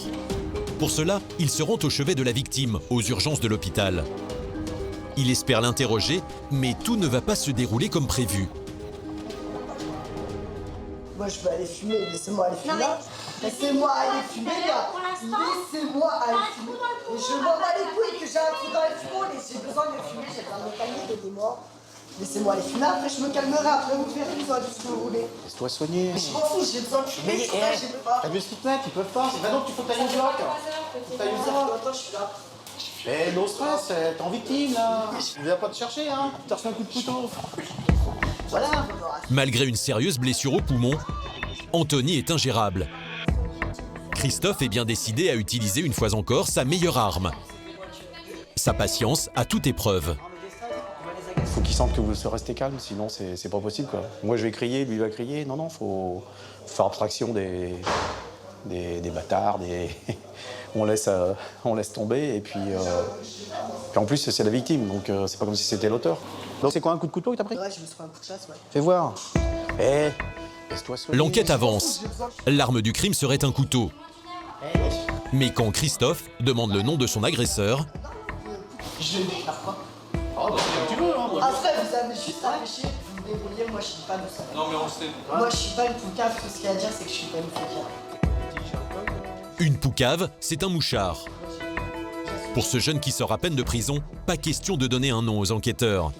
Pour cela, il se rend au chevet de la victime, aux urgences de l'hôpital. Il espère l'interroger, mais tout ne va pas se dérouler comme prévu. Moi, je peux aller fumer, laissez-moi aller fumer. Laissez-moi aller fumer, là. Laissez-moi aller fumer. Mais je m'en bats les couilles que j'ai un trou dans les fumons. J'ai besoin de fumer, j'ai besoin de me calmer, aidez-moi. Laissez-moi aller fumer, après je me calmerai, après vous verrez, vous aurez tout ce que vous voulez. Laisse-toi soigner. Mais je m'en fous, j'ai besoin de fumer, j'ai pas. T'as vu ce qu'ils te mettent? Ils peuvent pas. C'est maintenant qu'il faut que t'ailles une bloc. T'ailles une bloc. Attends, je suis là. Eh, no stress, t'es en victime là. On vient pas te chercher, hein. T'as reçu un coup de couteau. Voilà. Malgré une sérieuse blessure au poumon, Anthony est ingérable. Christophe est bien décidé à utiliser une fois encore sa meilleure arme. Sa patience à toute épreuve. Faut qu'il sente que vous restez calme, sinon c'est pas possible quoi. Moi je vais crier, lui va crier. Non, faut faire abstraction des bâtards, on laisse tomber et puis en plus c'est la victime, donc c'est pas comme si c'était l'auteur. Donc c'est quoi, un coup de couteau que t'as pris? Ouais, je me suis pris un coup de chasse, ouais. Fais voir. Laisse-toi soigner. L'enquête avance. L'arme du crime serait un couteau. Mais quand Christophe demande le nom de son agresseur, Je ne déclare pas. Après, vous avez juste à pêcher, vous vous débrouillez, moi je suis pas de ça. Non mais on sait. Moi je suis pas une poucave, tout ce qu'il y a à dire c'est que je suis pas une poucave. une poucave, c'est un mouchard. Pour ce jeune qui sort à peine de prison, pas question de donner un nom aux enquêteurs.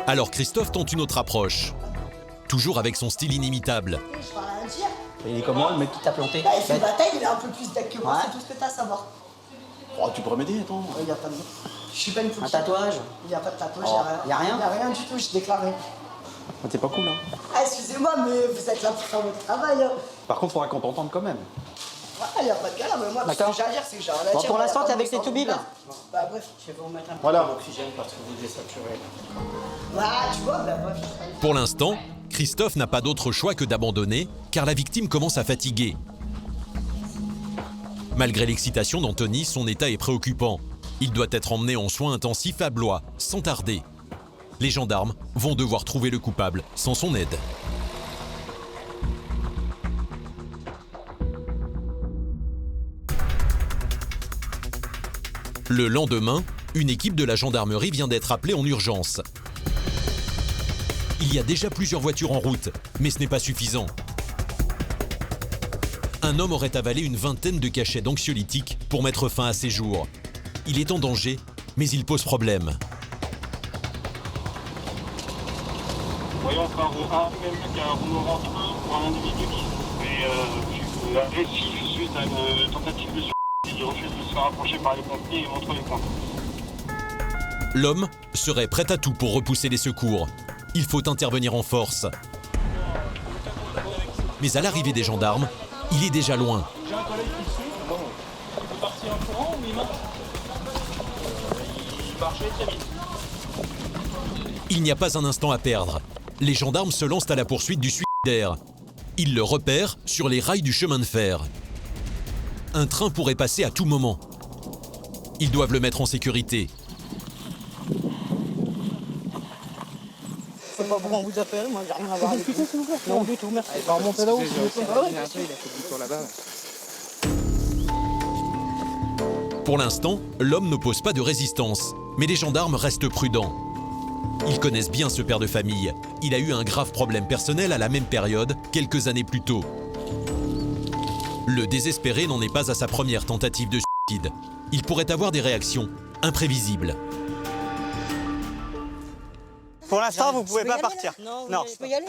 Alors Christophe tente une autre approche, toujours avec son style inimitable. Je parle à un tir. Et comment le mec qui t'a planté? Bah, il fait bataille, il a un peu plus d'acte que moi, c'est tout ce que t'as à savoir. Oh, tu pourrais m'aider, attends. Il y a pas de... Je suis pas une poucave. Un tatouage? Il y a pas de tatouage, Oh, il y a rien. y a rien? Il y a rien du tout, je déclarais. Ah, t'es pas cool, hein. Ah, excusez-moi, mais vous êtes là pour faire votre travail. Hein. Par contre, faudra qu'on t'entende quand même. Ouais, il n'y a pas de galère, mais moi, tout ce que j'ai à dire, c'est que j'ai rien à Bon, dire. pour l'instant, t'es avec les tes toubiles. Bah, bref. Je vais vous remettre un peu Voilà. d'oxygène parce que vous devez saturer. Ah, tu vois, bah, bref. Pour l'instant, Christophe n'a pas d'autre choix que d'abandonner, car la victime commence à fatiguer. Malgré l'excitation d'Anthony, son état est préoccupant. Il doit être emmené en soins intensifs à Blois, sans tarder. Les gendarmes vont devoir trouver le coupable sans son aide. Le lendemain, une équipe de la gendarmerie vient d'être appelée en urgence. Il y a déjà plusieurs voitures en route, mais ce n'est pas suffisant. Un homme aurait avalé une vingtaine de cachets d'anxiolytiques pour mettre fin à ses jours. Il est en danger, mais il pose problème. Voyons par A, quelqu'un qui a un roulement pour un individu qui est agressif suite à une tentative de suicide. Il refuse de se faire approcher par les pompiers et montre les points. L'homme serait prêt à tout pour repousser les secours. Il faut intervenir en force. Mais à l'arrivée des gendarmes, il est déjà loin. J'ai un collègue qui suit. Bon, il peut partir en courant ou il marche? Il marchait très vite. Il n'y a pas un instant à perdre. Les gendarmes se lancent à la poursuite du suicidaire. Ils le repèrent sur les rails du chemin de fer. Un train pourrait passer à tout moment. Ils doivent le mettre en sécurité. C'est pas pour qu'on vous appelle, moi j'ai rien à voir avec vous. Non, du tout, merci. On va remonter là-haut, s'il vous plaît. Il a fait du tour là-bas. Pour l'instant, l'homme n'oppose pas de résistance, mais les gendarmes restent prudents. Ils connaissent bien ce père de famille. Il a eu un grave problème personnel à la même période, quelques années plus tôt. Le désespéré n'en est pas à sa première tentative de suicide. Il pourrait avoir des réactions imprévisibles. Pour l'instant, vous ne pouvez pas partir. Non, je peux y aller.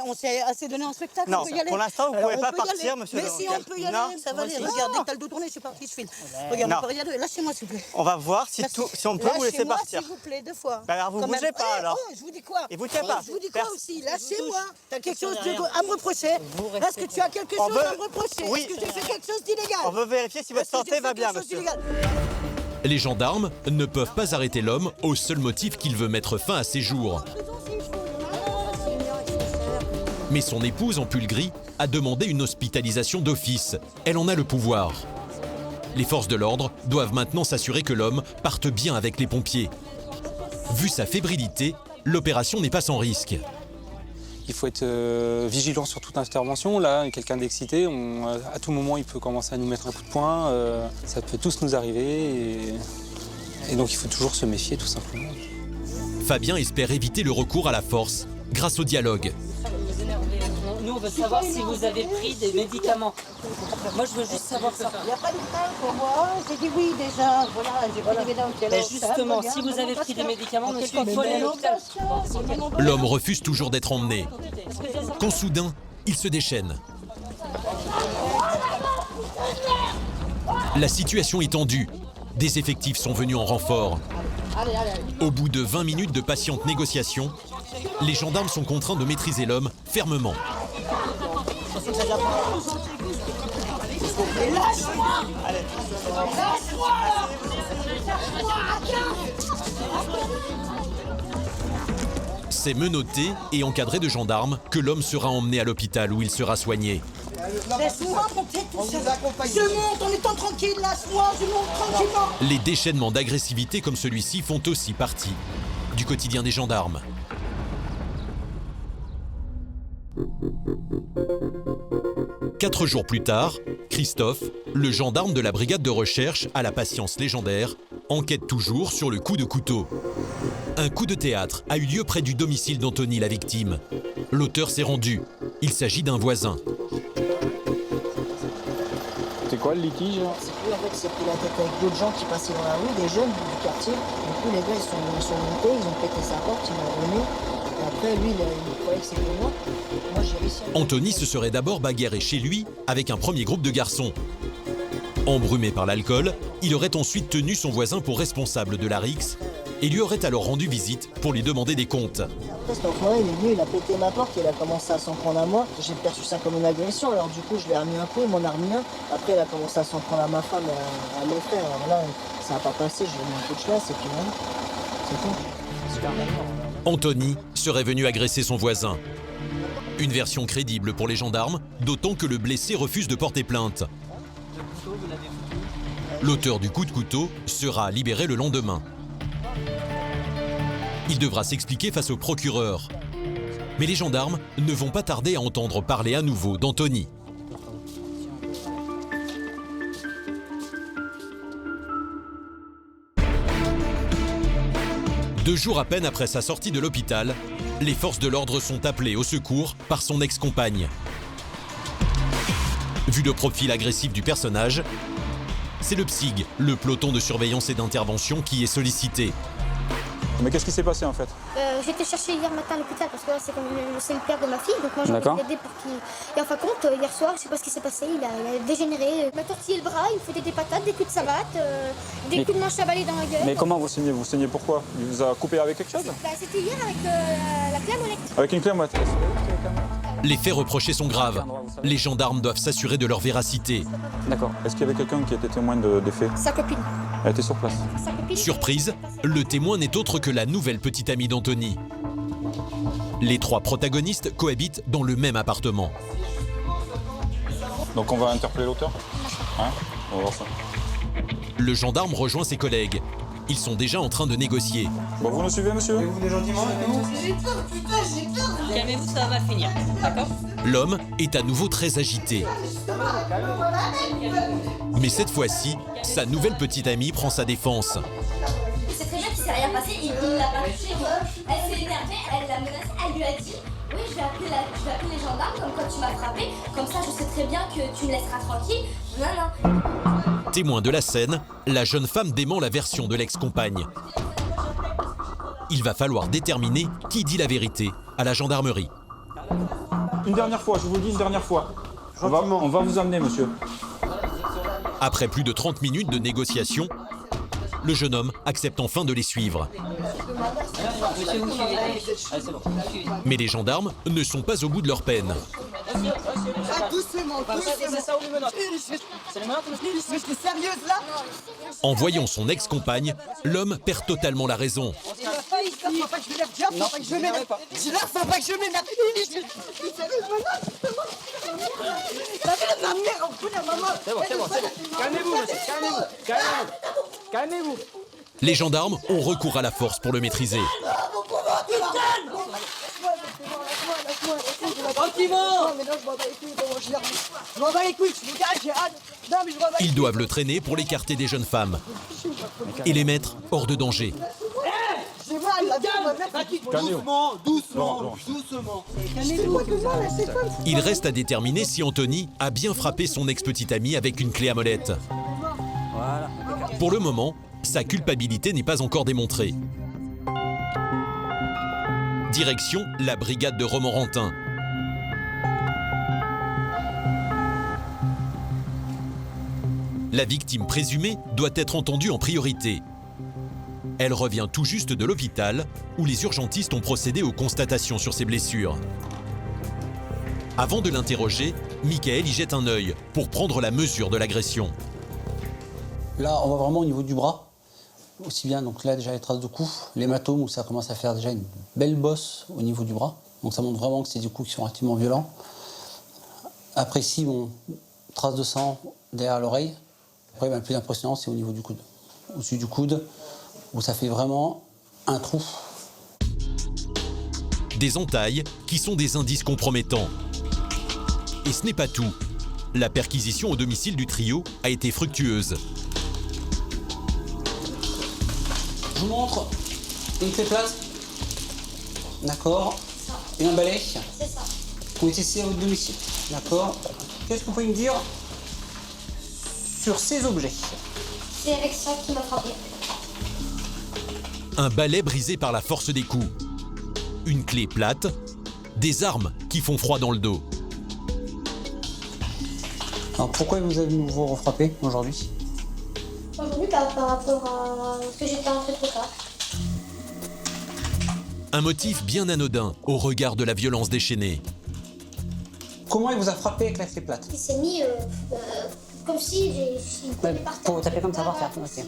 On s'est assez donné en spectacle. Non, on peut y aller. pour l'instant, vous ne pouvez pas partir, monsieur. Mais si, on peut y aller. Ça va aller. Regardez, t'as le dos tourné, je suis parti, je file. Regarde, on peut y aller. Lâchez-moi, s'il vous plaît. On va voir si on peut vous laisser partir. S'il vous plaît, 2 fois. Bah alors, vous ne bougez pas, alors. Oh, je vous dis quoi? Et vous ne pas. Je vous dis quoi aussi? Lâchez-moi. T'as quelque chose à me reprocher? Est-ce que tu as quelque chose à me reprocher? Oui. Est-ce que j'ai fait quelque chose d'illégal? On veut vérifier si votre santé va bien, monsieur. Les gendarmes ne peuvent pas arrêter l'homme au seul motif qu'il veut mettre fin à ses jours. Mais son épouse en pull gris a demandé une hospitalisation d'office. Elle en a le pouvoir. Les forces de l'ordre doivent maintenant s'assurer que l'homme parte bien avec les pompiers. Vu sa fébrilité, l'opération n'est pas sans risque. Il faut être vigilant sur toute intervention. Là, quelqu'un d'excité, à tout moment, il peut commencer à nous mettre un coup de poing. Ça peut tous nous arriver. Et donc, il faut toujours se méfier, tout simplement. Fabien espère éviter le recours à la force grâce au dialogue. Nous, on veut savoir si vous avez pris des médicaments. Moi, je veux juste savoir ça. Il n'y a pas de temps pour moi. J'ai dit oui déjà. Voilà, j'ai pris des médicaments. Mais justement, si vous avez pris des médicaments, monsieur, il faut aller à l'hôpital. L'homme refuse toujours d'être emmené. Quand soudain, il se déchaîne. La situation est tendue. Des effectifs sont venus en renfort. Au bout de 20 minutes de patiente négociation, les gendarmes sont contraints de maîtriser l'homme fermement. Lâche-moi! C'est menotté et encadré de gendarmes que l'homme sera emmené à l'hôpital où il sera soigné. Laisse-moi monter tout seul. Je monte en étant tranquille, lâche-moi, je monte tranquillement. Les déchaînements d'agressivité comme celui-ci font aussi partie du quotidien des gendarmes. 4 jours plus tard, Christophe, le gendarme de la brigade de recherche à la patience légendaire, enquête toujours sur le coup de couteau. Un coup de théâtre a eu lieu près du domicile d'Anthony, la victime. L'auteur s'est rendu. Il s'agit d'un voisin. C'est quoi le litige? C'est plus en fait, c'est pris la tête avec d'autres gens qui passaient dans la rue, des jeunes du quartier. Du coup, les gars, ils sont montés, ils ont pété sa porte, ils m'ont remis. Et après, lui, il croyait que c'était moi. Moi, j'ai réussi à... Anthony se serait d'abord bagarré chez lui avec un premier groupe de garçons. Embrumé par l'alcool, il aurait ensuite tenu son voisin pour responsable de la rixe et lui aurait alors rendu visite pour lui demander des comptes. Après, cet enfoiré, il est venu, il a pété ma porte, il a commencé à s'en prendre à moi. J'ai perçu ça comme une agression, alors du coup, je lui ai remis un coup, il m'en a remis un. Après, il a commencé à s'en prendre à ma femme et à mes frères. Alors là, ça n'a pas passé, je lui ai mis un coup de chasse et puis voilà. C'est tout. C'est carrément. Anthony serait venu agresser son voisin. Une version crédible pour les gendarmes, d'autant que le blessé refuse de porter plainte. L'auteur du coup de couteau sera libéré le lendemain. Il devra s'expliquer face au procureur. Mais les gendarmes ne vont pas tarder à entendre parler à nouveau d'Anthony. Deux jours à peine après sa sortie de l'hôpital, les forces de l'ordre sont appelées au secours par son ex-compagne. Vu le profil agressif du personnage, c'est le PSIG, le peloton de surveillance et d'intervention, qui est sollicité. Mais qu'est-ce qui s'est passé en fait? J'étais chercher hier matin à l'hôpital parce que là c'est le père de ma fille, donc moi j'ai envie de l'aider pour qu'il... Et en fin de compte, hier soir, je sais pas ce qui s'est passé, il a dégénéré. Il m'a tortillé le bras, il me foutait des patates, des coups de savate, des coups de manche à balai dans la gueule. Mais comment vous saignez? Vous saignez pourquoi? Il vous a coupé avec quelque chose? C'était hier avec la clé à molette. Avec une clé à molette. Les faits reprochés sont graves. Les gendarmes doivent s'assurer de leur véracité. D'accord. Est-ce qu'il y avait quelqu'un qui était témoin des faits? Sa copine. Elle était sur place. Surprise, le témoin n'est autre que la nouvelle petite amie d'Anthony. Les trois protagonistes cohabitent dans le même appartement. Donc on va interpeller l'auteur? Hein? On va voir ça. Le gendarme rejoint ses collègues. Ils sont déjà en train de négocier. Bon, vous nous suivez, monsieur? Vous venez gentiment avec nous? J'ai peur, putain, j'ai peur. Calmez-vous, ça va finir. D'accord? L'homme est à nouveau très agité. Mais cette fois-ci, sa nouvelle petite amie prend sa défense. C'est très bien qu'il s'est rien passé, il l'a pas touché. Elle s'est énervée, elle l'a menacé, elle lui a dit oui, je vais appeler les gendarmes, comme quand tu m'as frappé, comme ça je sais très bien que tu me laisseras tranquille. Non. Témoin de la scène, la jeune femme dément la version de l'ex-compagne. Il va falloir déterminer qui dit la vérité à la gendarmerie. Une dernière fois, je vous le dis une dernière fois. On va vous amener, monsieur. Après plus de 30 minutes de négociation, le jeune homme accepte enfin de les suivre. Mais les gendarmes ne sont pas au bout de leur peine. Doucement, c'est les menottes. Mais t'es sérieuse là? En voyant son ex-compagne, l'homme perd totalement la raison. Faut pas que je m'énerve, faut pas que je m'énerve. Faut pas que je m'énerve. La mère, on fout la maman. C'est bon. Calmez-vous, monsieur, calmez-vous. Les gendarmes ont recours à la force pour le maîtriser. Ils doivent le traîner pour l'écarter des jeunes femmes et les mettre hors de danger. Doucement. Il reste à déterminer si Anthony a bien frappé son ex-petite amie avec une clé à molette. Pour le moment, sa culpabilité n'est pas encore démontrée. Direction la brigade de Romorantin. La victime présumée doit être entendue en priorité. Elle revient tout juste de l'hôpital où les urgentistes ont procédé aux constatations sur ses blessures. Avant de l'interroger, Michael y jette un œil pour prendre la mesure de l'agression. Là, on voit vraiment au niveau du bras, aussi bien, donc là déjà les traces de coups, l'hématome où ça commence à faire déjà une belle bosse au niveau du bras. Donc ça montre vraiment que c'est des coups qui sont relativement violents. Après ici, bon, traces de sang derrière l'oreille. Après, le plus impressionnant, c'est au niveau du coude. Au-dessus du coude, où ça fait vraiment un trou. Des entailles qui sont des indices compromettants. Et ce n'est pas tout. La perquisition au domicile du trio a été fructueuse. Je vous montre une clé plate. D'accord. Et un balai. C'est ça. Qui ont été ici à votre domicile. D'accord. Qu'est-ce que vous pouvez me dire sur ces objets? C'est avec ça qu'il m'a frappé. Un balai brisé par la force des coups. Une clé plate. Des armes qui font froid dans le dos. Alors pourquoi vous avez nouveau refrappé aujourd'hui? Aujourd'hui, par rapport à ce que j'étais rentrée trop tard. Un motif bien anodin au regard de la violence déchaînée. Comment il vous a frappé avec la clé plate? Il s'est mis comme si j'ai tapé par terre. Pour taper comme ça par terre, ok.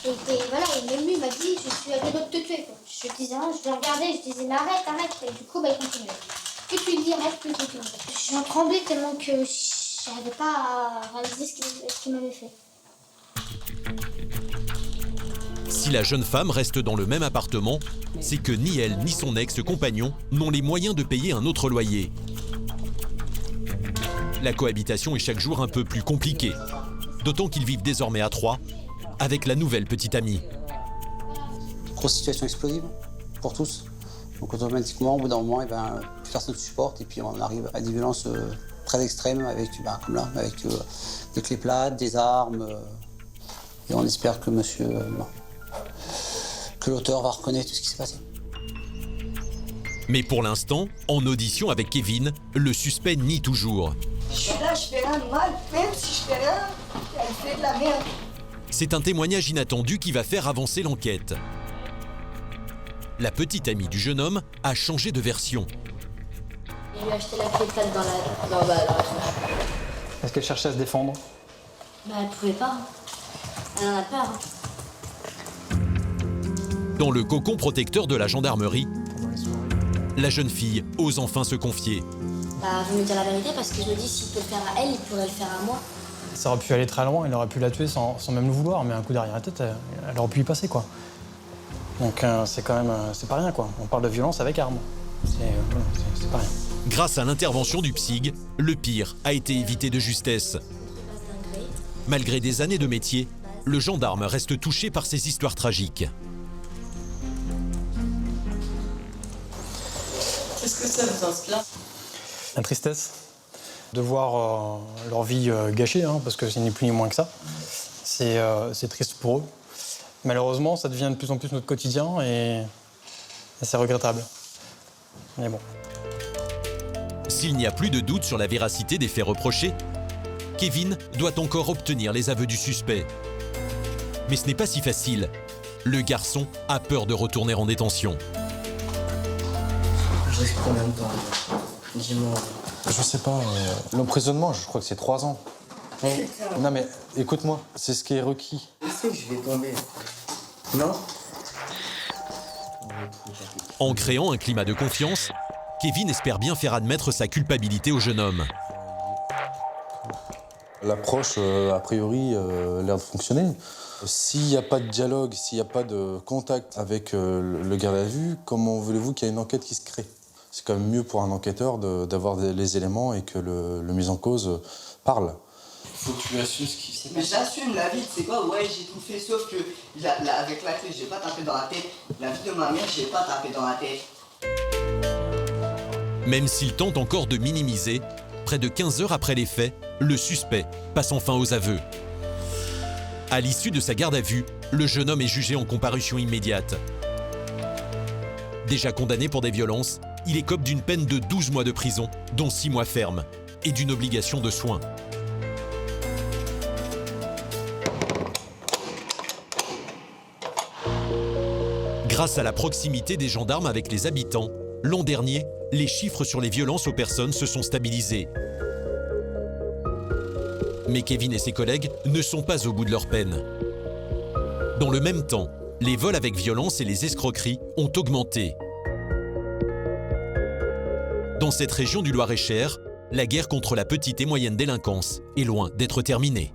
Et voilà, et même lui m'a dit, je suis à deux doigts de te tuer. Quoi. Je disais, hein, je le regardais, je disais, mais arrête. Et du coup, il continuait. Plus tu le dis, arrête, plus il continue. J'en tremblais tellement que j'arrivais pas à réaliser ce qu'il m'avait fait. Si la jeune femme reste dans le même appartement, c'est que ni elle ni son ex-compagnon n'ont les moyens de payer un autre loyer. La cohabitation est chaque jour un peu plus compliquée, d'autant qu'ils vivent désormais à 3 avec la nouvelle petite amie. Grosse situation explosive pour tous. Donc automatiquement, au bout d'un moment, plus personne ne supporte et puis on arrive à des violences très extrêmes avec, comme là, avec des clés plates, des armes. Et on espère que que l'auteur va reconnaître tout ce qui s'est passé. Mais pour l'instant, en audition avec Kevin, le suspect nie toujours. Je suis là, je fais rien de mal, même si je fais rien, elle fait de la merde. C'est un témoignage inattendu qui va faire avancer l'enquête. La petite amie du jeune homme a changé de version. Il lui a acheté la clé plate dans la tronche. Est-ce qu'elle cherchait à se défendre? Bah elle pouvait pas. Elle en a peur. Dans le cocon protecteur de la gendarmerie, la jeune fille ose enfin se confier. Bah je vais me dire la vérité parce que je me dis s'il peut le faire à elle, il pourrait le faire à moi. Ça aurait pu aller très loin, il aurait pu la tuer sans même le vouloir, mais un coup derrière la tête, elle aurait pu y passer, quoi. Donc c'est quand même, c'est pas rien, quoi. On parle de violence avec arme. C'est pas rien. Grâce à l'intervention du psyg, le pire a été évité de justesse. Malgré des années de métier, le gendarme reste touché par ces histoires tragiques. Qu'est-ce que ça vous inspire? La tristesse de voir leur vie gâchée, hein, parce que c'est ni plus ni moins que ça. C'est triste pour eux. Malheureusement, ça devient de plus en plus notre quotidien et c'est regrettable. Mais bon. S'il n'y a plus de doute sur la véracité des faits reprochés, Kevin doit encore obtenir les aveux du suspect. Mais ce n'est pas si facile. Le garçon a peur de retourner en détention. Je risque combien de temps? Dis-moi. Je sais pas, l'emprisonnement, je crois que c'est 3 ans. Non mais, écoute-moi, c'est ce qui est requis. Je sais que je vais tomber. Non? En créant un climat de confiance, Kevin espère bien faire admettre sa culpabilité au jeune homme. L'approche, a priori, a l'air de fonctionner. S'il n'y a pas de dialogue, s'il n'y a pas de contact avec le garde à vue, comment voulez-vous qu'il y ait une enquête qui se crée? C'est quand même mieux pour un enquêteur d'avoir les éléments et que le mis en cause parle. Faut que tu assumes ce qui s'est Mais passé. j'assume la vie, c'est quoi? Ouais, j'ai tout fait, sauf que avec la clé, j'ai pas tapé dans la tête. La vie de ma mère, j'ai pas tapé dans la tête. Même s'il tente encore de minimiser, près de 15 heures après les faits, le suspect passe enfin aux aveux. À l'issue de sa garde à vue, le jeune homme est jugé en comparution immédiate. Déjà condamné pour des violences, il écope d'une peine de 12 mois de prison, dont 6 mois fermes, et d'une obligation de soins. Grâce à la proximité des gendarmes avec les habitants, l'an dernier, les chiffres sur les violences aux personnes se sont stabilisés. Mais Kevin et ses collègues ne sont pas au bout de leur peine. Dans le même temps, les vols avec violence et les escroqueries ont augmenté. Dans cette région du Loir-et-Cher, la guerre contre la petite et moyenne délinquance est loin d'être terminée.